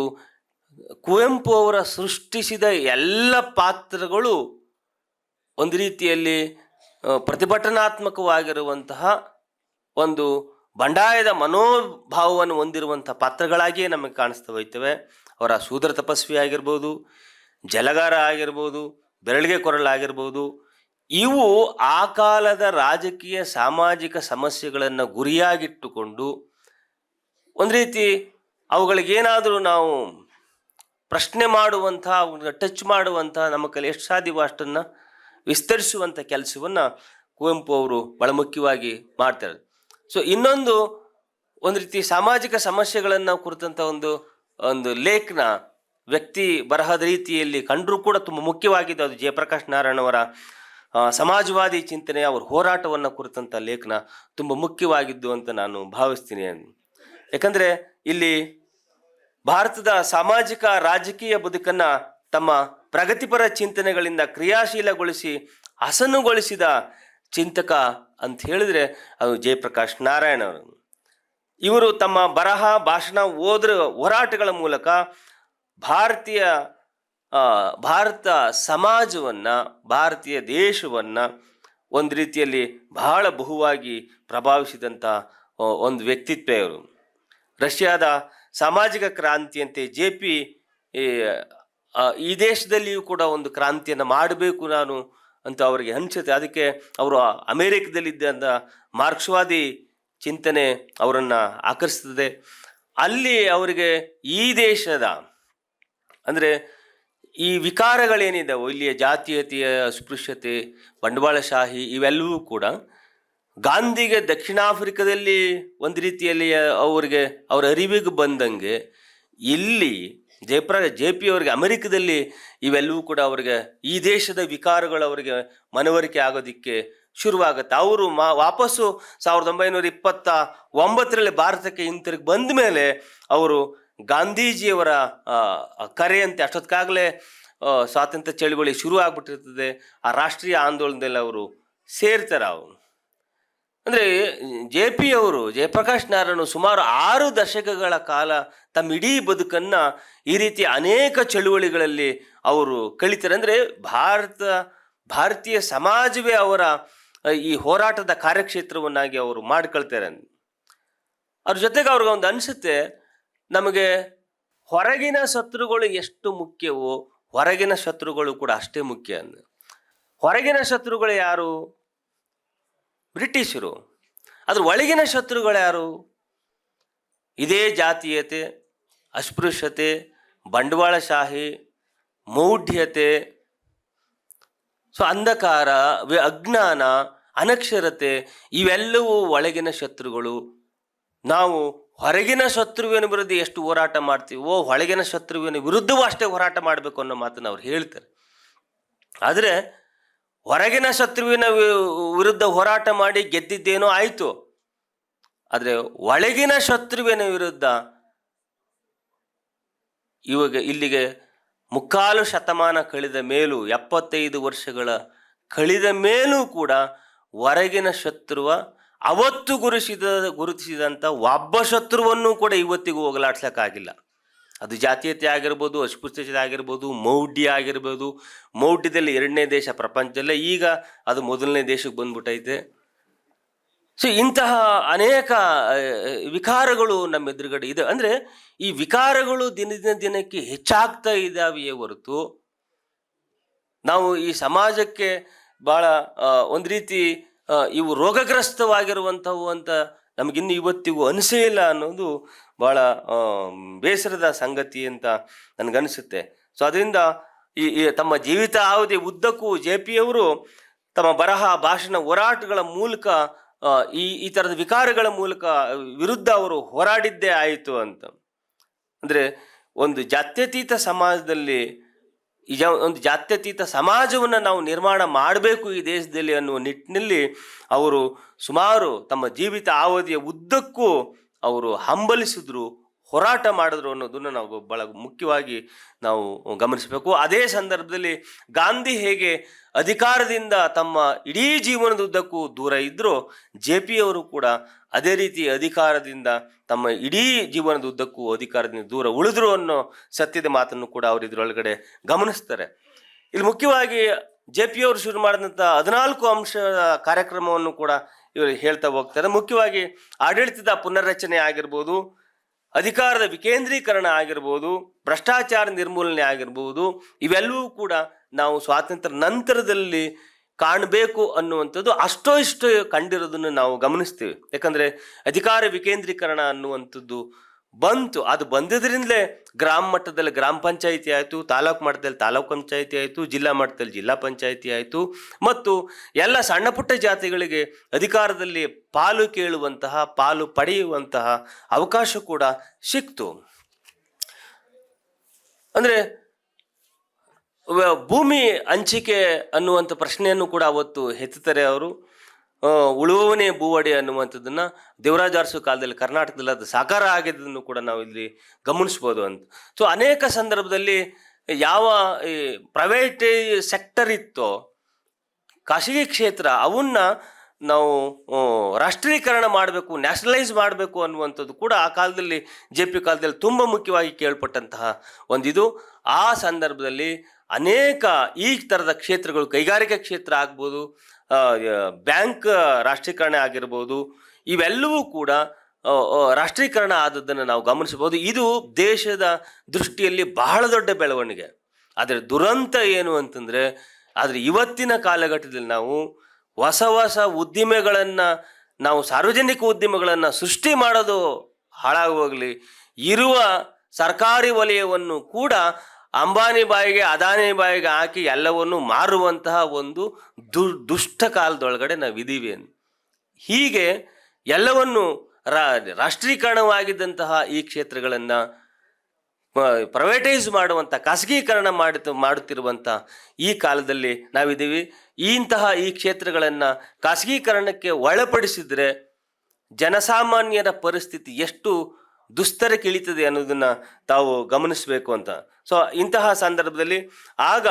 ಕುವೆಂಪು ಅವರ ಸೃಷ್ಟಿಸಿದ ಎಲ್ಲ ಪಾತ್ರಗಳು ಒಂದು ರೀತಿಯಲ್ಲಿ ಪ್ರತಿಭಟನಾತ್ಮಕವಾಗಿರುವಂತಹ ಒಂದು ಬಂಡಾಯದ ಮನೋಭಾವವನ್ನು ಹೊಂದಿರುವಂಥ ಪಾತ್ರಗಳಾಗಿಯೇ ನಮಗೆ ಕಾಣಿಸ್ತಾ ಹೋಯ್ತವೆ. ಅವರ ಶೂದ್ರ ತಪಸ್ವಿ ಆಗಿರ್ಬೋದು, ಜಲಗಾರ ಆಗಿರ್ಬೋದು, ಬೆರಳಿಗೆ ಕೊರಳಾಗಿರ್ಬೋದು, ಇವು ಆ ಕಾಲದ ರಾಜಕೀಯ ಸಾಮಾಜಿಕ ಸಮಸ್ಯೆಗಳನ್ನು ಗುರಿಯಾಗಿಟ್ಟುಕೊಂಡು ಒಂದು ರೀತಿ ಅವುಗಳಿಗೇನಾದರೂ ನಾವು ಪ್ರಶ್ನೆ ಮಾಡುವಂಥ, ಟಚ್ ಮಾಡುವಂಥ, ನಮ್ಮ ಕೈಲಿ ಎಷ್ಟು ಸಾಧ್ಯವೋ ಅಷ್ಟನ್ನು ವಿಸ್ತರಿಸುವಂಥ ಕೆಲಸವನ್ನು ಕುವೆಂಪು ಅವರು ಭಾಳ ಮುಖ್ಯವಾಗಿ ಮಾಡ್ತಾರೆ. ಸೊ ಇನ್ನೊಂದು ಒಂದು ರೀತಿ ಸಾಮಾಜಿಕ ಸಮಸ್ಯೆಗಳನ್ನು ಕುರಿತಂಥ ಒಂದು ಲೇಖನ ವ್ಯಕ್ತಿ ಬರಹದ ರೀತಿಯಲ್ಲಿ ಕಂಡರೂ ಕೂಡ ತುಂಬ ಮುಖ್ಯವಾಗಿದ್ದು ಅದು ಜಯಪ್ರಕಾಶ್ ನಾರಾಯಣ್ ಅವರ ಸಮಾಜವಾದಿ ಚಿಂತನೆ, ಅವರ ಹೋರಾಟವನ್ನು ಕುರಿತಂಥ ಲೇಖನ ತುಂಬ ಮುಖ್ಯವಾಗಿದ್ದು ಅಂತ ನಾನು ಭಾವಿಸ್ತೀನಿ. ಯಾಕಂದರೆ ಇಲ್ಲಿ ಭಾರತದ ಸಾಮಾಜಿಕ ರಾಜಕೀಯ ಬದುಕನ್ನು ತಮ್ಮ ಪ್ರಗತಿಪರ ಚಿಂತನೆಗಳಿಂದ ಕ್ರಿಯಾಶೀಲಗೊಳಿಸಿ ಹಸನುಗೊಳಿಸಿದ ಚಿಂತಕ ಅಂತ ಹೇಳಿದರೆ ಅದು ಜಯಪ್ರಕಾಶ್ ನಾರಾಯಣ್ ಅವರು. ಇವರು ತಮ್ಮ ಬರಹ, ಭಾಷಣ, ಹೋರಾಟಗಳ ಮೂಲಕ ಭಾರತ ಸಮಾಜವನ್ನು, ಭಾರತೀಯ ದೇಶವನ್ನು ಒಂದು ರೀತಿಯಲ್ಲಿ ಬಹಳ ಬಹುವಾಗಿ ಪ್ರಭಾವಿಸಿದಂಥ ಒಂದು ವ್ಯಕ್ತಿತ್ವ ಇವರು. ರಷ್ಯಾದ ಸಾಮಾಜಿಕ ಕ್ರಾಂತಿಯಂತೆ JP ಈ ದೇಶದಲ್ಲಿಯೂ ಕೂಡ ಒಂದು ಕ್ರಾಂತಿಯನ್ನು ಮಾಡಬೇಕು ನಾನು ಅಂತ ಅವರಿಗೆ ಅನಿಸುತ್ತೆ. ಅದಕ್ಕೆ ಅವರು ಅಮೇರಿಕದಲ್ಲಿದ್ದಂಥ ಮಾರ್ಕ್ಸ್ವಾದಿ ಚಿಂತನೆ ಅವರನ್ನು ಆಕರ್ಷಿಸ್ತದೆ. ಅಲ್ಲಿ ಅವರಿಗೆ ಈ ದೇಶದ ಅಂದರೆ ಈ ವಿಕಾರಗಳೇನಿದ್ದಾವೆ, ಇಲ್ಲಿಯ ಜಾತೀಯತೆಯ ಅಸ್ಪೃಶ್ಯತೆ, ಬಂಡವಾಳಶಾಹಿ ಇವೆಲ್ಲವೂ ಕೂಡ ಗಾಂಧಿಗೆ ದಕ್ಷಿಣ ಆಫ್ರಿಕಾದಲ್ಲಿ ಒಂದು ರೀತಿಯಲ್ಲಿ ಅವರ ಅರಿವಿಗೆ ಬಂದಂಗೆ ಇಲ್ಲಿ JP ಅವರಿಗೆ ಅಮೆರಿಕದಲ್ಲಿ ಇವೆಲ್ಲವೂ ಕೂಡ ಅವರಿಗೆ ಈ ದೇಶದ ವಿಕಾರಗಳು ಅವರಿಗೆ ಮನವರಿಕೆ ಆಗೋದಕ್ಕೆ ಶುರುವಾಗುತ್ತೆ. ಅವರು ವಾಪಸ್ಸು 1929 ಭಾರತಕ್ಕೆ ಹಿಂತಿರುಗಿ ಬಂದ ಮೇಲೆ ಅವರು ಗಾಂಧೀಜಿಯವರ ಕರೆಯಂತೆ, ಅಷ್ಟೊತ್ತಿಗಾಗಲೇ ಸ್ವಾತಂತ್ರ್ಯ ಚಳುವಳಿ ಶುರು ಆಗ್ಬಿಟ್ಟಿರ್ತದೆ, ಆ ರಾಷ್ಟ್ರೀಯ ಆಂದೋಲನದಲ್ಲಿ ಅವರು ಸೇರ್ತಾರೆ. ಅವರು ಅಂದರೆ JP ಅವರು, ಜಯಪ್ರಕಾಶ್ ನಾರಾಯಣ್ ಸುಮಾರು 6 ದಶಕಗಳ ಕಾಲ ತಮ್ಮ ಇಡೀ ಬದುಕನ್ನು ಈ ರೀತಿ ಅನೇಕ ಚಳುವಳಿಗಳಲ್ಲಿ ಅವರು ಕಳೀತಾರೆ. ಅಂದರೆ ಭಾರತೀಯ ಸಮಾಜವೇ ಅವರ ಈ ಹೋರಾಟದ ಕಾರ್ಯಕ್ಷೇತ್ರವನ್ನಾಗಿ ಅವರು ಮಾಡ್ಕೊಳ್ತಾರೆ. ಅವ್ರ ಜೊತೆಗೆ ಅವ್ರಿಗೆ ಒಂದು ಅನಿಸುತ್ತೆ, ನಮಗೆ ಹೊರಗಿನ ಶತ್ರುಗಳು ಎಷ್ಟು ಮುಖ್ಯವೋ ಹೊರಗಿನ ಶತ್ರುಗಳು ಕೂಡ ಅಷ್ಟೇ ಮುಖ್ಯ. ಹೊರಗಿನ ಶತ್ರುಗಳು ಯಾರು? ಬ್ರಿಟಿಷರು. ಅದ್ರ ಒಳಗಿನ ಶತ್ರುಗಳು ಯಾರು? ಇದೇ ಜಾತೀಯತೆ, ಅಸ್ಪೃಶ್ಯತೆ, ಬಂಡವಾಳಶಾಹಿ, ಮೌಢ್ಯತೆ, ಸೊ ಅಂಧಕಾರ, ಅಜ್ಞಾನ, ಅನಕ್ಷರತೆ ಇವೆಲ್ಲವೂ ಒಳಗಿನ ಶತ್ರುಗಳು. ನಾವು ಹೊರಗಿನ ಶತ್ರುವಿನ ವಿರುದ್ಧ ಎಷ್ಟು ಹೋರಾಟ ಮಾಡ್ತೀವೋ ಒಳಗಿನ ಶತ್ರುವಿನ ವಿರುದ್ಧವೂ ಅಷ್ಟೇ ಹೋರಾಟ ಮಾಡಬೇಕು ಅನ್ನೋ ಮಾತನ್ನು ಅವ್ರು ಹೇಳ್ತಾರೆ. ಆದರೆ ಹೊರಗಿನ ಶತ್ರುವಿನ ವಿರುದ್ಧ ಹೋರಾಟ ಮಾಡಿ ಗೆದ್ದಿದ್ದೇನೋ ಆಯಿತು, ಆದರೆ ಒಳಗಿನ ಶತ್ರುವಿನ ವಿರುದ್ಧ ಇಲ್ಲಿಗೆ ಮುಕ್ಕಾಲು ಶತಮಾನ ಕಳೆದ ಮೇಲೂ 75 ವರ್ಷಗಳ ಕಳೆದ ಮೇಲೂ ಕೂಡ ಹೊರಗಿನ ಶತ್ರುವ ಅವತ್ತು ಗುರುತಿಸಿದಂಥ ಒಬ್ಬ ಶತ್ರುವನ್ನು ಕೂಡ ಇವತ್ತಿಗೂ ಹೋಗಲಾಡ್ಸೋಕ್ಕಾಗಿಲ್ಲ. ಅದು ಜಾತೀಯತೆ ಆಗಿರ್ಬೋದು, ಅಸ್ಪೃಶ್ಯತೆ ಆಗಿರ್ಬೋದು, ಮೌಢ್ಯ ಆಗಿರ್ಬೋದು. ಮೌಢ್ಯದಲ್ಲಿ 2ನೇ ದೇಶ ಪ್ರಪಂಚದಲ್ಲೇ, ಈಗ ಅದು 1ನೇ ದೇಶಕ್ಕೆ ಬಂದ್ಬಿಟ್ಟೈತೆ. ಸೊ ಇಂತಹ ಅನೇಕ ವಿಕಾರಗಳು ನಮ್ಮ ಎದುರುಗಡೆ ಇದೆ. ಅಂದರೆ ಈ ವಿಕಾರಗಳು ದಿನದಿಂದ ದಿನಕ್ಕೆ ಹೆಚ್ಚಾಗ್ತಾ ಇದ್ದಾವೆಯೇ ಹೊರತು ನಾವು ಈ ಸಮಾಜಕ್ಕೆ ಭಾಳ ಒಂದು ರೀತಿ ಇವು ರೋಗಗ್ರಸ್ತವಾಗಿರುವಂಥವು ಅಂತ ನಮಗಿನ್ನು ಇವತ್ತಿಗೂ ಅನಿಸೇ ಇಲ್ಲ ಅನ್ನೋದು ಭಾಳ ಬೇಸರದ ಸಂಗತಿ ಅಂತ ನನಗನ್ನಿಸುತ್ತೆ. ಸೊ ಅದರಿಂದ ಈ ತಮ್ಮ ಜೀವಿತಾವಧಿ ಉದ್ದಕ್ಕೂ JP ಅವರು ತಮ್ಮ ಬರಹ, ಭಾಷಣ, ಹೋರಾಟಗಳ ಮೂಲಕ ಈ ಥರದ ವಿಕಾರಗಳ ಮೂಲಕ ವಿರುದ್ಧ ಅವರು ಹೋರಾಡಿದ್ದೇ ಆಯಿತು ಅಂತ. ಅಂದರೆ ಒಂದು ಜಾತ್ಯತೀತ ಸಮಾಜದಲ್ಲಿ ಒಂದು ಜಾತ್ಯತೀತ ಸಮಾಜವನ್ನು ನಾವು ನಿರ್ಮಾಣ ಮಾಡಬೇಕು ಈ ದೇಶದಲ್ಲಿ ಅನ್ನುವ ನಿಟ್ಟಿನಲ್ಲಿ ಅವರು ಸುಮಾರು ತಮ್ಮ ಜೀವಿತ ಅವಧಿಯ ಉದ್ದಕ್ಕೂ ಅವರು ಹಂಬಲಿಸಿದ್ರು, ಹೋರಾಟ ಮಾಡಿದ್ರು ಅನ್ನೋದನ್ನು ನಾವು ಭಾಳ ಮುಖ್ಯವಾಗಿ ನಾವು ಗಮನಿಸಬೇಕು. ಅದೇ ಸಂದರ್ಭದಲ್ಲಿ ಗಾಂಧಿ ಹೇಗೆ ಅಧಿಕಾರದಿಂದ ತಮ್ಮ ಇಡೀ ಜೀವನದುದ್ದಕ್ಕೂ ದೂರ ಇದ್ದರೂ JP ಅವರು ಕೂಡ ಅದೇ ರೀತಿ ಅಧಿಕಾರದಿಂದ ತಮ್ಮ ಇಡೀ ಜೀವನದುದ್ದಕ್ಕೂ ಅಧಿಕಾರದಿಂದ ದೂರ ಉಳಿದ್ರು ಅನ್ನೋ ಸತ್ಯದ ಮಾತನ್ನು ಕೂಡ ಅವರು ಇದರೊಳಗಡೆ ಗಮನಿಸ್ತಾರೆ. ಇಲ್ಲಿ ಮುಖ್ಯವಾಗಿ JP ಅವರು ಶುರು ಮಾಡಿದಂಥ 14 ಅಂಶದ ಕಾರ್ಯಕ್ರಮವನ್ನು ಕೂಡ ಇವರು ಹೇಳ್ತಾ ಹೋಗ್ತಾರೆ. ಮುಖ್ಯವಾಗಿ ಆಡಳಿತದ ಪುನರ್ರಚನೆ ಆಗಿರ್ಬೋದು, ಅಧಿಕಾರದ ವಿಕೇಂದ್ರೀಕರಣ ಆಗಿರ್ಬೋದು, ಭ್ರಷ್ಟಾಚಾರ ನಿರ್ಮೂಲನೆ ಆಗಿರ್ಬೋದು, ಇವೆಲ್ಲವೂ ಕೂಡ ನಾವು ಸ್ವಾತಂತ್ರ್ಯ ನಂತರದಲ್ಲಿ ಕಾಣಬೇಕು ಅನ್ನುವಂಥದ್ದು ಅಷ್ಟೋ ಇಷ್ಟು ಕಂಡಿರೋದನ್ನು ನಾವು ಗಮನಿಸ್ತೀವಿ. ಯಾಕಂದರೆ ಅಧಿಕಾರ ವಿಕೇಂದ್ರೀಕರಣ ಅನ್ನುವಂಥದ್ದು ಬಂತು. ಅದು ಬಂದಿದ್ದರಿಂದಲೇ ಗ್ರಾಮ ಮಟ್ಟದಲ್ಲಿ ಗ್ರಾಮ ಪಂಚಾಯಿತಿ ಆಯಿತು, ತಾಲೂಕು ಮಟ್ಟದಲ್ಲಿ ತಾಲೂಕು ಪಂಚಾಯಿತಿ ಆಯಿತು, ಜಿಲ್ಲಾ ಮಟ್ಟದಲ್ಲಿ ಜಿಲ್ಲಾ ಪಂಚಾಯಿತಿ ಆಯಿತು, ಮತ್ತು ಎಲ್ಲ ಸಣ್ಣ ಪುಟ್ಟ ಜಾತಿಗಳಿಗೆ ಅಧಿಕಾರದಲ್ಲಿ ಪಾಲು ಕೇಳುವಂತಹ, ಪಾಲು ಪಡೆಯುವಂತಹ ಅವಕಾಶ ಕೂಡ ಸಿಕ್ತು. ಅಂದರೆ ಭೂಮಿ ಹಂಚಿಕೆ ಅನ್ನುವಂಥ ಪ್ರಶ್ನೆಯನ್ನು ಕೂಡ ಅವತ್ತು ಎತ್ತುತ್ತಾರೆ ಅವರು. ಉಳುವವನೇ ಭೂವಡೆ ಅನ್ನುವಂಥದ್ದನ್ನು ದೇವರಾಜ ಅರಸು ಕಾಲದಲ್ಲಿ ಕರ್ನಾಟಕದಲ್ಲಿ ಅದು ಸಾಕಾರ ಆಗಿದ್ದನ್ನು ಕೂಡ ನಾವು ಇಲ್ಲಿ ಗಮನಿಸ್ಬೋದು ಅಂತ. ಸೊ ಅನೇಕ ಸಂದರ್ಭದಲ್ಲಿ ಯಾವ ಈ ಪ್ರೈವೇಟ್ ಸೆಕ್ಟರ್ ಇತ್ತೋ, ಖಾಸಗಿ ಕ್ಷೇತ್ರ, ಅವನ್ನ ನಾವು ರಾಷ್ಟ್ರೀಕರಣ ಮಾಡಬೇಕು, ನ್ಯಾಷನಲೈಸ್ ಮಾಡಬೇಕು ಅನ್ನುವಂಥದ್ದು ಕೂಡ ಆ ಕಾಲದಲ್ಲಿ JP ಕಾಲದಲ್ಲಿ ತುಂಬ ಮುಖ್ಯವಾಗಿ ಕೇಳ್ಪಟ್ಟಂತಹ ಒಂದಿದು. ಆ ಸಂದರ್ಭದಲ್ಲಿ ಅನೇಕ ಈ ಥರದ ಕ್ಷೇತ್ರಗಳು, ಕೈಗಾರಿಕಾ ಕ್ಷೇತ್ರ ಆಗ್ಬೋದು, ಬ್ಯಾಂಕ್ ರಾಷ್ಟ್ರೀಕರಣ ಆಗಿರ್ಬೋದು, ಇವೆಲ್ಲವೂ ಕೂಡ ರಾಷ್ಟ್ರೀಕರಣ ಆದದ್ದನ್ನು ನಾವು ಗಮನಿಸಬಹುದು. ಇದು ದೇಶದ ದೃಷ್ಟಿಯಲ್ಲಿ ಬಹಳ ದೊಡ್ಡ ಬೆಳವಣಿಗೆ. ಆದರೆ ದುರಂತ ಏನು ಅಂತಂದರೆ, ಆದರೆ ಇವತ್ತಿನ ಕಾಲಘಟ್ಟದಲ್ಲಿ ನಾವು ಹೊಸ ಹೊಸ ಉದ್ದಿಮೆಗಳನ್ನು, ನಾವು ಸಾರ್ವಜನಿಕ ಉದ್ಯಮಗಳನ್ನು ಸೃಷ್ಟಿ ಮಾಡೋದು ಹಾಳಾಗೋಗಲಿ, ಇರುವ ಸರ್ಕಾರಿ ವಲಯವನ್ನು ಕೂಡ ಅಂಬಾನಿ ಬಾಯಿಗೆ, ಅದಾನಿ ಬಾಯಿಗೆ ಹಾಕಿ ಎಲ್ಲವನ್ನು ಮಾರುವಂತಹ ಒಂದು ದುಷ್ಟ ಕಾಲದೊಳಗಡೆ ನಾವಿದ್ದೀವಿ. ಹೀಗೆ ಎಲ್ಲವನ್ನು ರಾಷ್ಟ್ರೀಕರಣವಾಗಿದ್ದಂತಹ ಈ ಕ್ಷೇತ್ರಗಳನ್ನು ಪ್ರೈವೇಟೈಸ್ ಮಾಡುವಂಥ, ಖಾಸಗೀಕರಣ ಮಾಡುತ್ತಿರುವಂಥ ಈ ಕಾಲದಲ್ಲಿ ನಾವಿದ್ದೀವಿ. ಇಂತಹ ಈ ಕ್ಷೇತ್ರಗಳನ್ನು ಖಾಸಗೀಕರಣಕ್ಕೆ ಒಳಪಡಿಸಿದರೆ ಜನಸಾಮಾನ್ಯರ ಪರಿಸ್ಥಿತಿ ಎಷ್ಟು ದುಸ್ತರಕ್ಕೆ ಇಳಿತದೆ ಅನ್ನೋದನ್ನು ತಾವು ಗಮನಿಸಬೇಕು ಅಂತ. ಸೊ ಇಂತಹ ಸಂದರ್ಭದಲ್ಲಿ ಆಗ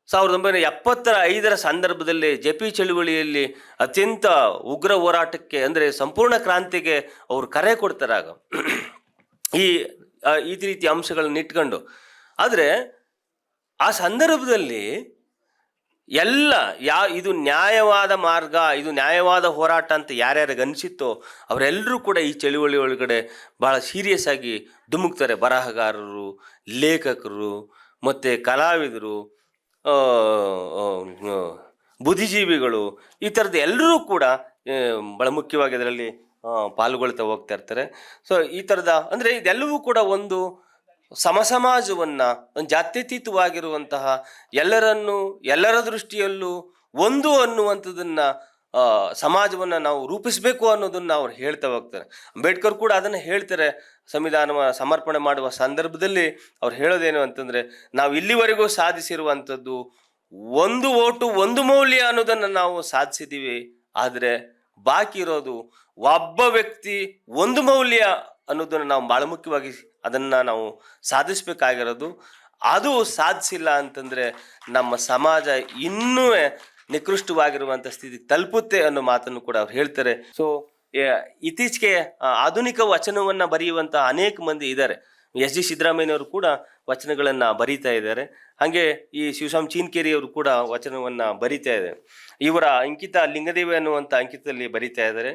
1975ರ ಸಂದರ್ಭದಲ್ಲಿ JP ಚಳುವಳಿಯಲ್ಲಿ ಅತ್ಯಂತ ಉಗ್ರ ಹೋರಾಟಕ್ಕೆ, ಅಂದರೆ ಸಂಪೂರ್ಣ ಕ್ರಾಂತಿಗೆ ಅವರು ಕರೆ ಕೊಡ್ತಾರೆ. ಆಗ ಈ ರೀತಿ ಅಂಶಗಳನ್ನ ಇಟ್ಕೊಂಡು, ಆದರೆ ಆ ಸಂದರ್ಭದಲ್ಲಿ ಎಲ್ಲ ಇದು ನ್ಯಾಯವಾದ ಮಾರ್ಗ, ಇದು ನ್ಯಾಯವಾದ ಹೋರಾಟ ಅಂತ ಯಾರ್ಯಾರಿಗೆ ಅನಿಸಿತ್ತೋ ಅವರೆಲ್ಲರೂ ಕೂಡ ಈ ಚಳುವಳಿ ಒಳಗಡೆ ಭಾಳ ಸೀರಿಯಸ್ ಆಗಿ ಧುಮುಕ್ತಾರೆ. ಬರಹಗಾರರು, ಲೇಖಕರು, ಮತ್ತು ಕಲಾವಿದರು, ಬುದ್ಧಿಜೀವಿಗಳು, ಈ ಥರದ್ದು ಎಲ್ಲರೂ ಕೂಡ ಭಾಳ ಮುಖ್ಯವಾಗಿ ಅದರಲ್ಲಿ ಪಾಲ್ಗೊಳ್ತಾ ಹೋಗ್ತಾ ಇರ್ತಾರೆ. ಸೊ ಈ ಥರದ, ಅಂದರೆ ಇದೆಲ್ಲವೂ ಕೂಡ ಒಂದು ಸಮಾಜವನ್ನು, ಒಂದು ಜಾತ್ಯತೀತವಾಗಿರುವಂತಹ, ಎಲ್ಲರ ದೃಷ್ಟಿಯಲ್ಲೂ ಒಂದು ಅನ್ನುವಂಥದ್ದನ್ನು ಸಮಾಜವನ್ನು ನಾವು ರೂಪಿಸಬೇಕು ಅನ್ನೋದನ್ನು ಅವ್ರು ಹೇಳ್ತಾ ಹೋಗ್ತಾರೆ. ಅಂಬೇಡ್ಕರ್ ಕೂಡ ಅದನ್ನು ಹೇಳ್ತಾರೆ. ಸಂವಿಧಾನ ಸಮರ್ಪಣೆ ಮಾಡುವ ಸಂದರ್ಭದಲ್ಲಿ ಅವ್ರು ಹೇಳೋದೇನು ಅಂತಂದರೆ, ನಾವು ಇಲ್ಲಿವರೆಗೂ ಸಾಧಿಸಿರುವಂಥದ್ದು ಒಂದು ಓಟು ಒಂದು ಮೌಲ್ಯ ಅನ್ನೋದನ್ನು ನಾವು ಸಾಧಿಸಿದ್ದೀವಿ. ಆದರೆ ಬಾಕಿ ಇರೋದು ಒಬ್ಬ ವ್ಯಕ್ತಿ ಒಂದು ಮೌಲ್ಯ ಅನ್ನೋದನ್ನು ನಾವು ಭಾಳ ಮುಖ್ಯವಾಗಿ ಅದನ್ನು ನಾವು ಸಾಧಿಸಬೇಕಾಗಿರೋದು. ಅದು ಸಾಧಿಸಿಲ್ಲ ಅಂತಂದರೆ ನಮ್ಮ ಸಮಾಜ ಇನ್ನೂ ನಿಕೃಷ್ಟವಾಗಿರುವಂಥ ಸ್ಥಿತಿಗೆ ತಲುಪುತ್ತೆ ಅನ್ನೋ ಮಾತನ್ನು ಕೂಡ ಅವ್ರು ಹೇಳ್ತಾರೆ. ಸೊ ಇತ್ತೀಚೆಗೆ ಆಧುನಿಕ ವಚನವನ್ನು ಬರೆಯುವಂಥ ಅನೇಕ ಮಂದಿ ಇದ್ದಾರೆ. ಎಸ್ ಜಿ ಸಿದ್ದರಾಮಯ್ಯನವರು ಕೂಡ ವಚನಗಳನ್ನು ಬರೀತಾ ಇದ್ದಾರೆ. ಹಾಗೆ ಈ ಶಿವಸ್ವಾಮಿ ಚೀನ್ಕೇರಿ ಅವರು ಕೂಡ ವಚನವನ್ನು ಬರೀತಾ ಇದ್ದಾರೆ. ಇವರ ಅಂಕಿತ ಲಿಂಗದೇವಿ ಅನ್ನುವಂಥ ಅಂಕಿತದಲ್ಲಿ ಬರೀತಾ ಇದ್ದಾರೆ.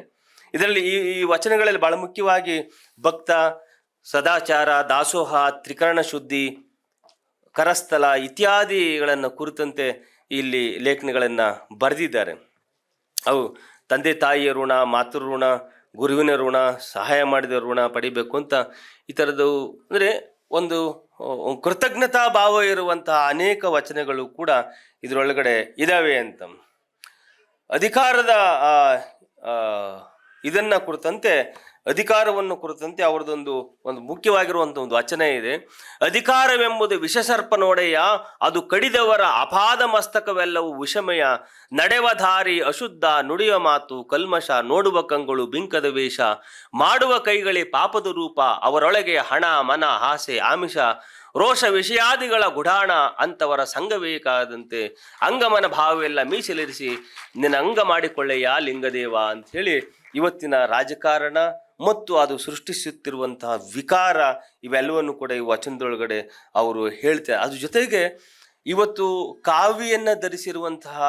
ಇದರಲ್ಲಿ ಈ ವಚನಗಳಲ್ಲಿ ಬಹಳ ಮುಖ್ಯವಾಗಿ ಭಕ್ತ, ಸದಾಚಾರ, ದಾಸೋಹ, ತ್ರಿಕರಣ ಶುದ್ಧಿ, ಕರಸ್ಥಲ ಇತ್ಯಾದಿಗಳನ್ನು ಕುರಿತಂತೆ ಇಲ್ಲಿ ಲೇಖನಗಳನ್ನು ಬರೆದಿದ್ದಾರೆ. ಅವು ತಂದೆ ತಾಯಿಯ ಋಣ, ಮಾತೃ ಋಣ, ಗುರುವಿನ ಋಣ, ಸಹಾಯ ಮಾಡಿದ ಋಣ ಪಡಿಬೇಕು ಅಂತ ಈ ಥರದ್ದು ಅಂದರೆ ಒಂದು ಕೃತಜ್ಞತಾ ಭಾವ ಇರುವಂತಹ ಅನೇಕ ವಚನಗಳು ಕೂಡ ಇದರೊಳಗಡೆ ಇದ್ದಾವೆ ಅಂತ. ಅಧಿಕಾರದ ಇದನ್ನು ಕುರಿತಂತೆ, ಅಧಿಕಾರವನ್ನು ಕುರಿತಂತೆ ಅವರದೊಂದು ಮುಖ್ಯವಾಗಿರುವಂಥ ಒಂದು ವಚನ ಇದೆ. ಅಧಿಕಾರವೆಂಬುದು ವಿಷಸರ್ಪ ನೋಡೆಯ, ಅದು ಕಡಿದವರ ಅಪಾದ ಮಸ್ತಕವೆಲ್ಲವೂ ವಿಷಮಯ. ನಡೆವ ದಾರಿ ಅಶುದ್ಧ, ನುಡಿಯುವ ಮಾತು ಕಲ್ಮಶ, ನೋಡುವ ಕಂಗಳು ಬಿಂಕದ ವೇಷ, ಮಾಡುವ ಕೈಗಳೇ ಪಾಪದ ರೂಪ, ಅವರೊಳಗೆ ಹಣ, ಮನ, ಆಸೆ, ಆಮಿಷ, ರೋಷ, ವಿಷಯಾದಿಗಳ ಗುಡಾಣ, ಅಂತವರ ಸಂಘಬೇಕಾದಂತೆ ಅಂಗಮನ ಭಾವವೆಲ್ಲ ಮೀಸಲಿರಿಸಿ ನಿನ್ನ ಅಂಗ ಮಾಡಿಕೊಳ್ಳೆಯ ಲಿಂಗದೇವ ಅಂಥೇಳಿ ಇವತ್ತಿನ ರಾಜಕಾರಣ ಮತ್ತು ಅದು ಸೃಷ್ಟಿಸುತ್ತಿರುವಂತಹ ವಿಕಾರ ಇವೆಲ್ಲವನ್ನು ಕೂಡ ಈ ವಚನದೊಳಗಡೆ ಅವರು ಹೇಳ್ತಾರೆ. ಅದ್ರ ಜೊತೆಗೆ ಇವತ್ತು ಕಾವಿಯನ್ನು ಧರಿಸಿರುವಂತಹ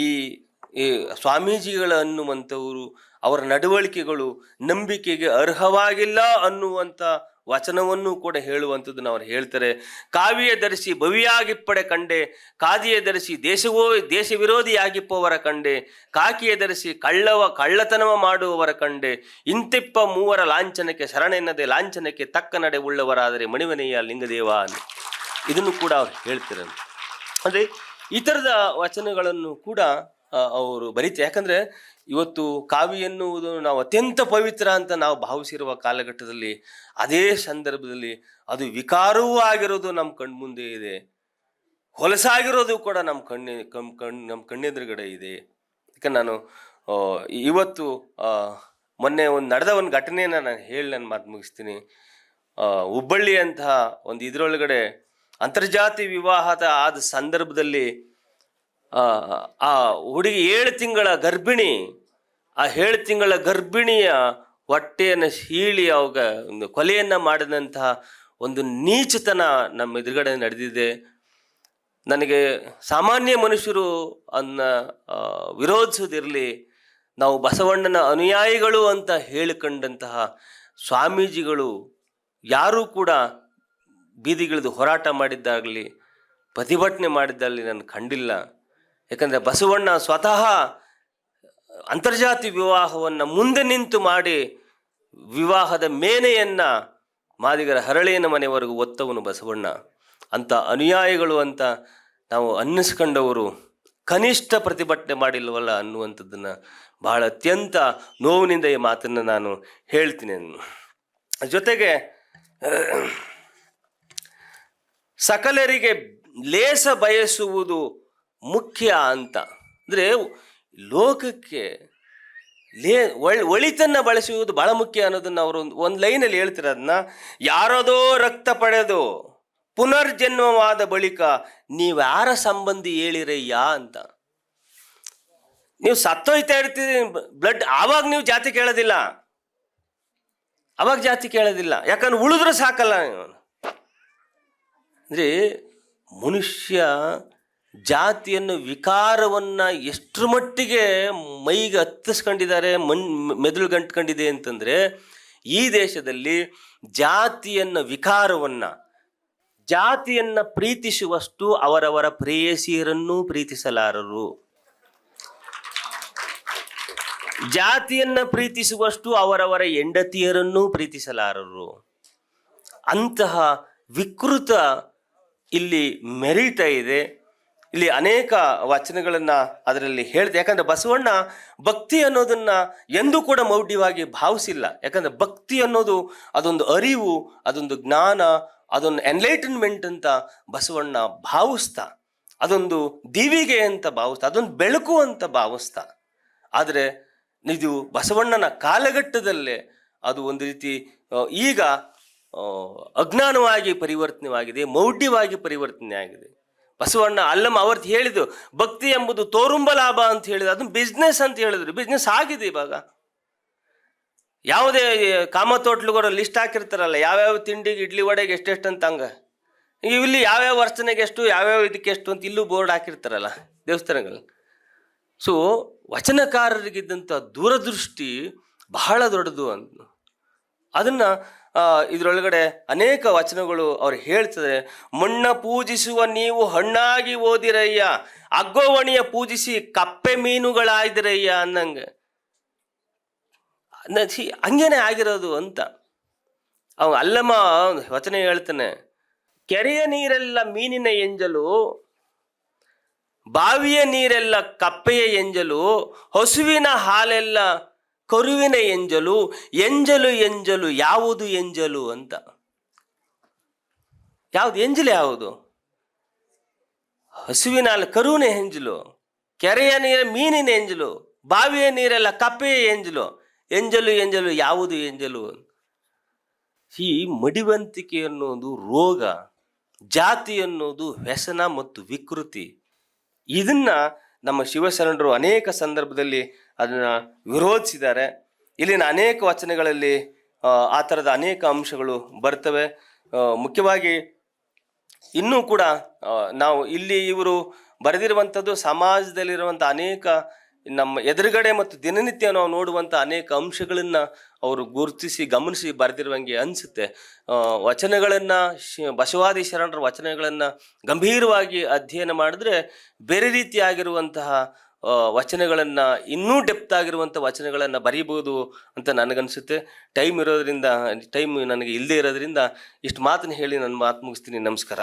ಈ ಸ್ವಾಮೀಜಿಗಳ ಅನ್ನುವಂಥವರು ಅವರ ನಡವಳಿಕೆಗಳು ನಂಬಿಕೆಗೆ ಅರ್ಹವಾಗಿಲ್ಲ ಅನ್ನುವಂಥ ವಚನವನ್ನು ಕೂಡ ಹೇಳುವಂಥದ್ದನ್ನು ಅವ್ರು ಹೇಳ್ತಾರೆ. ಕಾವಿಯ ಧರಿಸಿ ಭವಿಯಾಗಿಪ್ಪಡೆ ಕಂಡೆ, ಕಾದಿಯ ಧರಿಸಿ ದೇಶ ವಿರೋಧಿಯಾಗಿಪ್ಪವರ ಕಂಡೆ, ಕಾಕಿಯ ಧರಿಸಿ ಕಳ್ಳತನವ ಮಾಡುವವರ ಕಂಡೆ, ಇಂತಿಪ್ಪ ಮೂವರ ಲಾಂಛನಕ್ಕೆ ಶರಣೆನ್ನದೆ ಲಾಂಛನಕ್ಕೆ ತಕ್ಕ ನಡೆ ಉಳ್ಳವರಾದರೆ ಮಣಿವನೆಯ ಲಿಂಗದೇವ ಇದನ್ನು ಕೂಡ ಅವ್ರು ಹೇಳ್ತಾರೆ. ಅಂದರೆ ಈ ಥರದ ವಚನಗಳನ್ನು ಕೂಡ ಅವರು ಬರೀತಾರೆ. ಯಾಕಂದರೆ ಇವತ್ತು ಕಾವಿ ಎನ್ನುವುದು ನಾವು ಅತ್ಯಂತ ಪವಿತ್ರ ಅಂತ ನಾವು ಭಾವಿಸಿರುವ ಕಾಲಘಟ್ಟದಲ್ಲಿ ಅದೇ ಸಂದರ್ಭದಲ್ಲಿ ಅದು ವಿಕಾರವೂ ಆಗಿರೋದು ನಮ್ಮ ಕಣ್ಮುಂದೆ ಇದೆ, ಹೊಲಸಾಗಿರೋದು ಕೂಡ ನಮ್ಮ ಕಣ್ಣೆದುರುಗಡೆ ಇದೆ. ಯಾಕಂದ್ರೆ ನಾನು ಇವತ್ತು ಮೊನ್ನೆ ನಡೆದ ಒಂದು ಘಟನೆಯನ್ನು ನಾನು ಹೇಳಿ ನನ್ನ ಮಾತು ಮುಗಿಸ್ತೀನಿ. ಹುಬ್ಬಳ್ಳಿ ಅಂತಹ ಒಂದು ಇದರೊಳಗಡೆ ಅಂತರ್ಜಾತಿ ವಿವಾಹದ ಆದ ಸಂದರ್ಭದಲ್ಲಿ ಆ ಹುಡುಗಿ 7 ತಿಂಗಳ ಗರ್ಭಿಣಿ, ಆ 7 ತಿಂಗಳ ಗರ್ಭಿಣಿಯ ಹೊಟ್ಟೆಯನ್ನು ಸೀಳಿ ಅವಾಗ ಒಂದು ಕೊಲೆಯನ್ನು ಮಾಡಿದಂತಹ ಒಂದು ನೀಚತನ ನಮ್ಮ ಎದುರುಗಡೆ ನಡೆದಿದೆ. ನನಗೆ ಸಾಮಾನ್ಯ ಮನುಷ್ಯರು ವಿರೋಧಿಸೋದಿರಲಿ, ನಾವು ಬಸವಣ್ಣನ ಅನುಯಾಯಿಗಳು ಅಂತ ಹೇಳಿಕೊಂಡಂತಹ ಸ್ವಾಮೀಜಿಗಳು ಯಾರೂ ಕೂಡ ಬೀದಿಗಿಳಿದು ಹೋರಾಟ ಮಾಡಿದ್ದಾಗಲಿ ಪ್ರತಿಭಟನೆ ಮಾಡಿದ್ದಾಗಲಿ ನಾನು ಕಂಡಿಲ್ಲ. ಯಾಕಂದರೆ ಬಸವಣ್ಣ ಸ್ವತಃ ಅಂತರ್ಜಾತಿ ವಿವಾಹವನ್ನು ಮುಂದೆ ನಿಂತು ಮಾಡಿ ವಿವಾಹದ ಮೇನೆಯನ್ನು ಮಾದಿಗರ ಹರಳೆಯನ ಮನೆಯವರೆಗೂ ಒತ್ತವನು ಬಸವಣ್ಣ. ಅಂಥ ಅನುಯಾಯಿಗಳು ಅಂತ ನಾವು ಅನ್ನಿಸ್ಕೊಂಡವರು ಕನಿಷ್ಠ ಪ್ರತಿಭಟನೆ ಮಾಡಿಲ್ವಲ್ಲ ಅನ್ನುವಂಥದ್ದನ್ನು ಬಹಳ ಅತ್ಯಂತ ನೋವಿನಿಂದ ಈ ಮಾತನ್ನು ನಾನು ಹೇಳ್ತೀನಿ. ಜೊತೆಗೆ ಸಕಲರಿಗೆ ಲೇಸ ಬಯಸುವುದು ಮುಖ್ಯ ಅಂತ. ಅಂದರೆ ಲೋಕಕ್ಕೆ ಒಳಿತನ್ನು ಬಳಸುವುದು ಬಹಳ ಮುಖ್ಯ ಅನ್ನೋದನ್ನು ಅವರು ಒಂದು ಲೈನಲ್ಲಿ ಹೇಳ್ತಾರೆ. ಅದನ್ನ ಯಾರದೋ ರಕ್ತ ಪಡೆದು ಪುನರ್ಜನ್ಮವಾದ ಬಳಿಕ ನೀವ್ಯಾರ ಸಂಬಂಧಿ ಹೇಳಿರಯ್ಯ ಅಂತ. ನೀವು ಸತ್ತೋಯ್ತಾ ಇರ್ತೀರಿ ಬ್ಲಡ್, ಆವಾಗ ನೀವು ಜಾತಿ ಕೇಳೋದಿಲ್ಲ, ಯಾಕಂದ್ರೆ ಉಳಿದ್ರೆ ಸಾಕಲ್ಲ. ಅಂದರೆ ಮನುಷ್ಯ ಜಾತಿಯನ್ನು ವಿಕಾರವನ್ನು ಎಷ್ಟರ ಮಟ್ಟಿಗೆ ಮೈಗೆ ಹತ್ತಿಸ್ಕೊಂಡಿದ್ದಾರೆ, ಮೆದುಳು ಗಂಟ್ಕೊಂಡಿದೆ ಅಂತಂದರೆ ಈ ದೇಶದಲ್ಲಿ ಜಾತಿಯನ್ನು ಪ್ರೀತಿಸುವಷ್ಟು ಅವರವರ ಪ್ರೇಯಸಿಯರನ್ನೂ ಪ್ರೀತಿಸಲಾರರು, ಜಾತಿಯನ್ನು ಪ್ರೀತಿಸುವಷ್ಟು ಅವರವರ ಹೆಂಡತಿಯರನ್ನೂ ಪ್ರೀತಿಸಲಾರರು. ಅಂತಹ ವಿಕೃತ ಇಲ್ಲಿ ಮೆರೀತಾ ಇದೆ. ಇಲ್ಲಿ ಅನೇಕ ವಚನಗಳನ್ನು ಅದರಲ್ಲಿ ಹೇಳಿದೆ. ಯಾಕಂದರೆ ಬಸವಣ್ಣ ಭಕ್ತಿ ಅನ್ನೋದನ್ನು ಎಂದೂ ಕೂಡ ಮೌಢ್ಯವಾಗಿ ಭಾವಿಸಿಲ್ಲ. ಯಾಕಂದರೆ ಭಕ್ತಿ ಅನ್ನೋದು ಅದೊಂದು ಅರಿವು, ಅದೊಂದು ಜ್ಞಾನ, ಅದೊಂದು ಎನ್ಲೈಟನ್ಮೆಂಟ್ ಅಂತ ಬಸವಣ್ಣ ಭಾವಿಸ್ತಾ, ಅದೊಂದು ದೀವಿಗೆ ಅಂತ ಭಾವಿಸ್ತಾ, ಅದೊಂದು ಬೆಳಕು ಅಂತ ಭಾವಿಸ್ತಾ. ಆದರೆ ಇದು ಬಸವಣ್ಣನ ಕಾಲಘಟ್ಟದಲ್ಲೇ ಅದು ಒಂದು ರೀತಿ ಈಗ ಅಜ್ಞಾನವಾಗಿ ಪರಿವರ್ತನೆಯಾಗಿದೆ, ಮೌಢ್ಯವಾಗಿ ಪರಿವರ್ತನೆ ಆಗಿದೆ. ಬಸವಣ್ಣ ಅಲ್ಲಮ್ಮ ಅವತ್ತು ಹೇಳಿದ್ದು ಭಕ್ತಿ ಎಂಬುದು ತೋರುಂಬ ಲಾಭ ಅಂತ ಹೇಳಿದ್ರು, ಅದನ್ನು ಬಿಸ್ನೆಸ್ ಅಂತ ಹೇಳಿದ್ರು. ಬಿಸ್ನೆಸ್ ಆಗಿದೆ ಇವಾಗ. ಯಾವುದೇ ಕಾಮತೋಟ್ಲುಗಳು ಲಿಸ್ಟ್ ಹಾಕಿರ್ತಾರಲ್ಲ, ಯಾವ್ಯಾವ ತಿಂಡಿಗೆ ಇಡ್ಲಿ ವಡೆಗೆ ಎಷ್ಟೆಷ್ಟು ಅಂತ ಹಂಗೆ, ಇಲ್ಲಿ ಯಾವ್ಯಾವ ವರ್ಷನೆಗೆ ಎಷ್ಟು, ಯಾವ್ಯಾವ ಇದಕ್ಕೆ ಎಷ್ಟು ಅಂತ ಇಲ್ಲೂ ಬೋರ್ಡ್ ಹಾಕಿರ್ತಾರಲ್ಲ ದೇವಸ್ಥಾನಗಳಲ್ಲಿ. ಸೊ ವಚನಕಾರರಿಗಿದ್ದಂಥ ದೂರದೃಷ್ಟಿ ಬಹಳ ದೊಡ್ಡದು ಅಂತ. ಅದನ್ನು ಇದರೊಳಗಡೆ ಅನೇಕ ವಚನಗಳು ಅವ್ರು ಹೇಳ್ತಾರೆ. ಮಣ್ಣ ಪೂಜಿಸುವ ನೀವು ಹಣ್ಣಾಗಿ ಓದಿರಯ್ಯ, ಅಗ್ಗೋವಣಿಯ ಪೂಜಿಸಿ ಕಪ್ಪೆ ಮೀನುಗಳಾಯ್ದಿರಯ್ಯ ಅನ್ನಂಗೆ. ಹಂಗೇನೆ ಆಗಿರೋದು ಅಂತ ಅವ ಅಲ್ಲಮ್ಮ ವಚನ ಹೇಳ್ತಾನೆ. ಕೆರೆಯ ನೀರೆಲ್ಲ ಮೀನಿನ ಎಂಜಲು, ಬಾವಿಯ ನೀರೆಲ್ಲ ಕಪ್ಪೆಯ ಎಂಜಲು, ಹಸುವಿನ ಹಾಲೆಲ್ಲ ಕರುವಿನ ಎಂಜಲು, ಎಂಜಲು ಎಂಜಲು ಯಾವುದು ಎಂಜಲು ಅಂತ. ಯಾವುದು ಎಂಜಲು? ಯಾವುದು? ಹಸುವಿನ ಹಾಲು ಕರುವಿನ ಎಂಜಲು, ಕೆರೆಯ ನೀರ ಮೀನಿನ ಎಂಜಲು, ಬಾವಿಯ ನೀರೆಲ್ಲ ಕಪ್ಪೆಯ ಎಂಜಲು. ಎಂಜಲು ಎಂಜಲು ಯಾವುದು ಎಂಜಲು? ಈ ಮಡಿವಂತಿಕೆ ಅನ್ನೋದು ರೋಗ, ಜಾತಿ ಅನ್ನೋದು ವ್ಯಸನ ಮತ್ತು ವಿಕೃತಿ. ಇದನ್ನ ನಮ್ಮ ಶಿವಶರಣರು ಅನೇಕ ಸಂದರ್ಭದಲ್ಲಿ ಅದನ್ನ ವಿರೋಧಿಸಿದ್ದಾರೆ. ಇಲ್ಲಿನ ಅನೇಕ ವಚನಗಳಲ್ಲಿ ಆ ಥರದ ಅನೇಕ ಅಂಶಗಳು ಬರ್ತವೆ. ಮುಖ್ಯವಾಗಿ ಇನ್ನೂ ಕೂಡ ನಾವು ಇಲ್ಲಿ ಇವರು ಬರೆದಿರುವಂಥದ್ದು ಸಮಾಜದಲ್ಲಿರುವಂಥ ಅನೇಕ ನಮ್ಮ ಎದುರುಗಡೆ ಮತ್ತು ದಿನನಿತ್ಯ ನಾವು ನೋಡುವಂಥ ಅನೇಕ ಅಂಶಗಳನ್ನು ಅವರು ಗುರುತಿಸಿ ಗಮನಿಸಿ ಬರೆದಿರುವಂಗೆ ಅನಿಸುತ್ತೆ. ವಚನಗಳನ್ನು ಬಸವಾದಿ ಶರಣರ ವಚನಗಳನ್ನು ಗಂಭೀರವಾಗಿ ಅಧ್ಯಯನ ಮಾಡಿದ್ರೆ ಬೇರೆ ರೀತಿಯಾಗಿರುವಂತಹ ವಚನಗಳನ್ನು, ಇನ್ನೂ ಡೆಪ್ತ್ ಆಗಿರುವಂಥ ವಚನಗಳನ್ನು ಬರೀಬೋದು ಅಂತ ನನಗನ್ಸುತ್ತೆ. ಟೈಮ್ ನನಗೆ ಇಲ್ಲದೆ ಇರೋದ್ರಿಂದ ಇಷ್ಟು ಮಾತನ್ನು ಹೇಳಿ ನನ್ನ ಮಾತು ಮುಗಿಸ್ತೀನಿ. ನಮಸ್ಕಾರ.